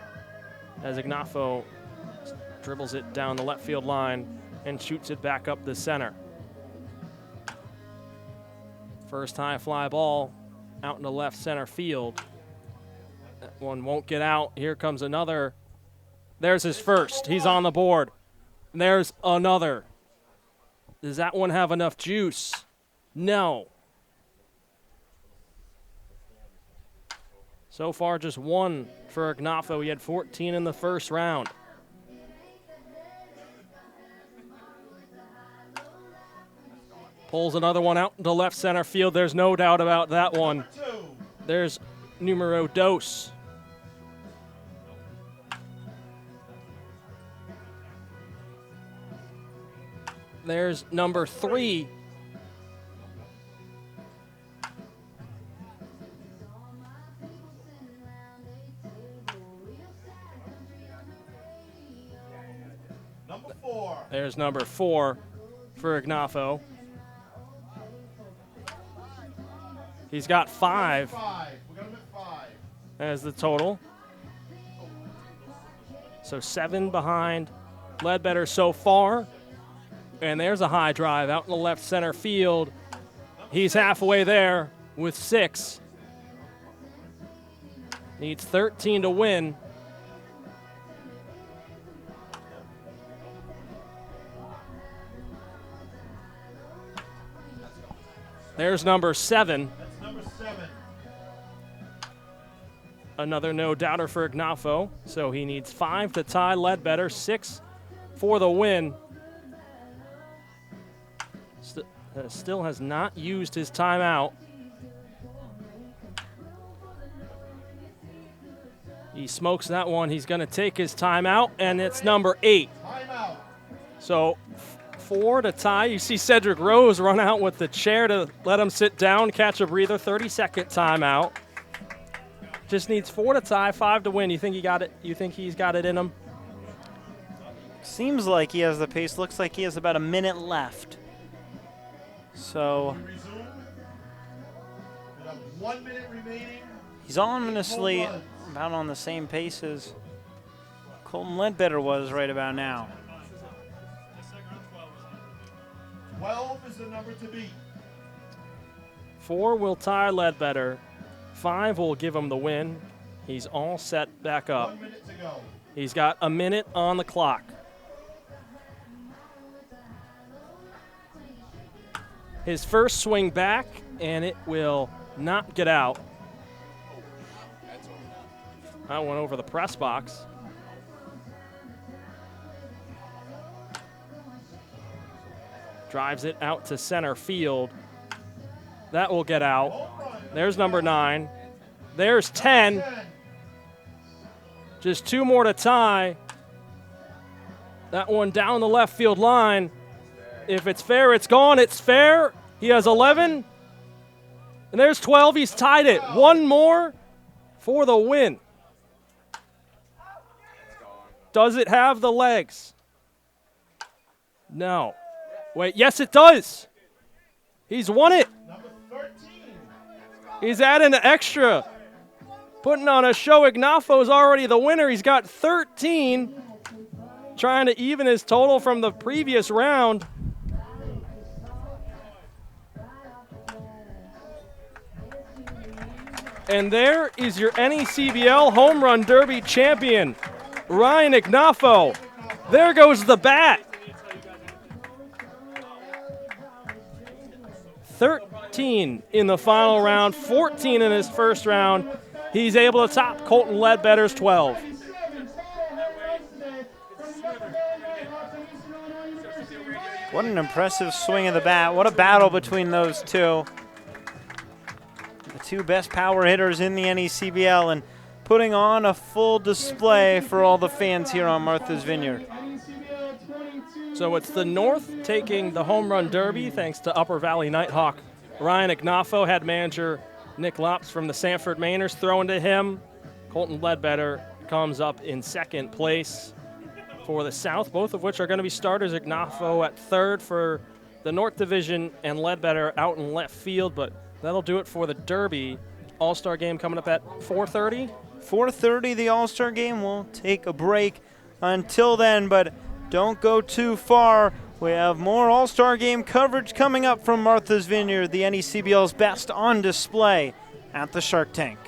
as Ignafo dribbles it down the left field line and shoots it back up the center. First high fly ball out into left center field. That one won't get out. Here comes another. There's his first. He's on the board. And there's another. Does that one have enough juice? No. So far, just one for Ignafo. He had 14 in the first round. Pulls another one out into left center field. There's no doubt about that one. There's numero dos. There's number 3. Number 4. There's number 4 for Ignafo. He's got 5 We got him at 5. as the total. So 7 behind Ledbetter so far. And there's a high drive out in the left center field. He's halfway there with 6. Needs 13 to win. There's number 7. That's number 7. Another no-doubter for Ignafo. So he needs 5 to tie Ledbetter, 6 for the win. Still has not used his timeout. He smokes that one. He's going to take his timeout, and it's number 8. Timeout. So 4 to tie. You see Cedric Rose run out with the chair to let him sit down, catch a breather. 30-second timeout. Just needs 4 to tie, 5 to win. You think he got it? You think he's got it in him? Seems like he has the pace. Looks like he has about a minute left. So We have 1 minute remaining. he's ominously about on the same pace as Colton Ledbetter was right about now. 12 is the number to beat. 4 will tie Ledbetter. 5 will give him the win. He's all set back up. 1 minute to go. He's got a minute on the clock. His first swing back, and it will not get out. That went over the press box. Drives it out to center field. That will get out. There's number 9. There's 10. Just 2 more to tie. That one down the left field line. If it's fair, it's gone. It's fair. He has 11. And there's 12. He's tied it. 1 more for the win. Does it have the legs? No. Wait, yes, it does. He's won it. Number 13. He's adding an extra. Putting on a show. Ignafo's already the winner. He's got 13. Trying to even his total from the previous round. And there is your NECBL Home Run Derby champion, Ryan Ignafo. There goes the bat. 13 in the final round, 14 in his first round. He's able to top Colton Ledbetter's 12. What an impressive swing of the bat. What a battle between those two. The 2 best power hitters in the NECBL and putting on a full display for all the fans here on Martha's Vineyard. So it's the North taking the Home Run Derby thanks to Upper Valley Nighthawk. Ryan Ignafo, head manager Nick Lops from the Sanford Mainers throwing to him. Colton Ledbetter comes up in second place for the South, both of which are going to be starters. Ignafo at third for the North Division and Ledbetter out in left field, but that'll do it for the Derby. All-Star game coming up at 4:30. 4:30, the All-Star game. We'll take a break until then, but don't go too far. We have more All-Star game coverage coming up from Martha's Vineyard, the NECBL's best on display at the Shark Tank.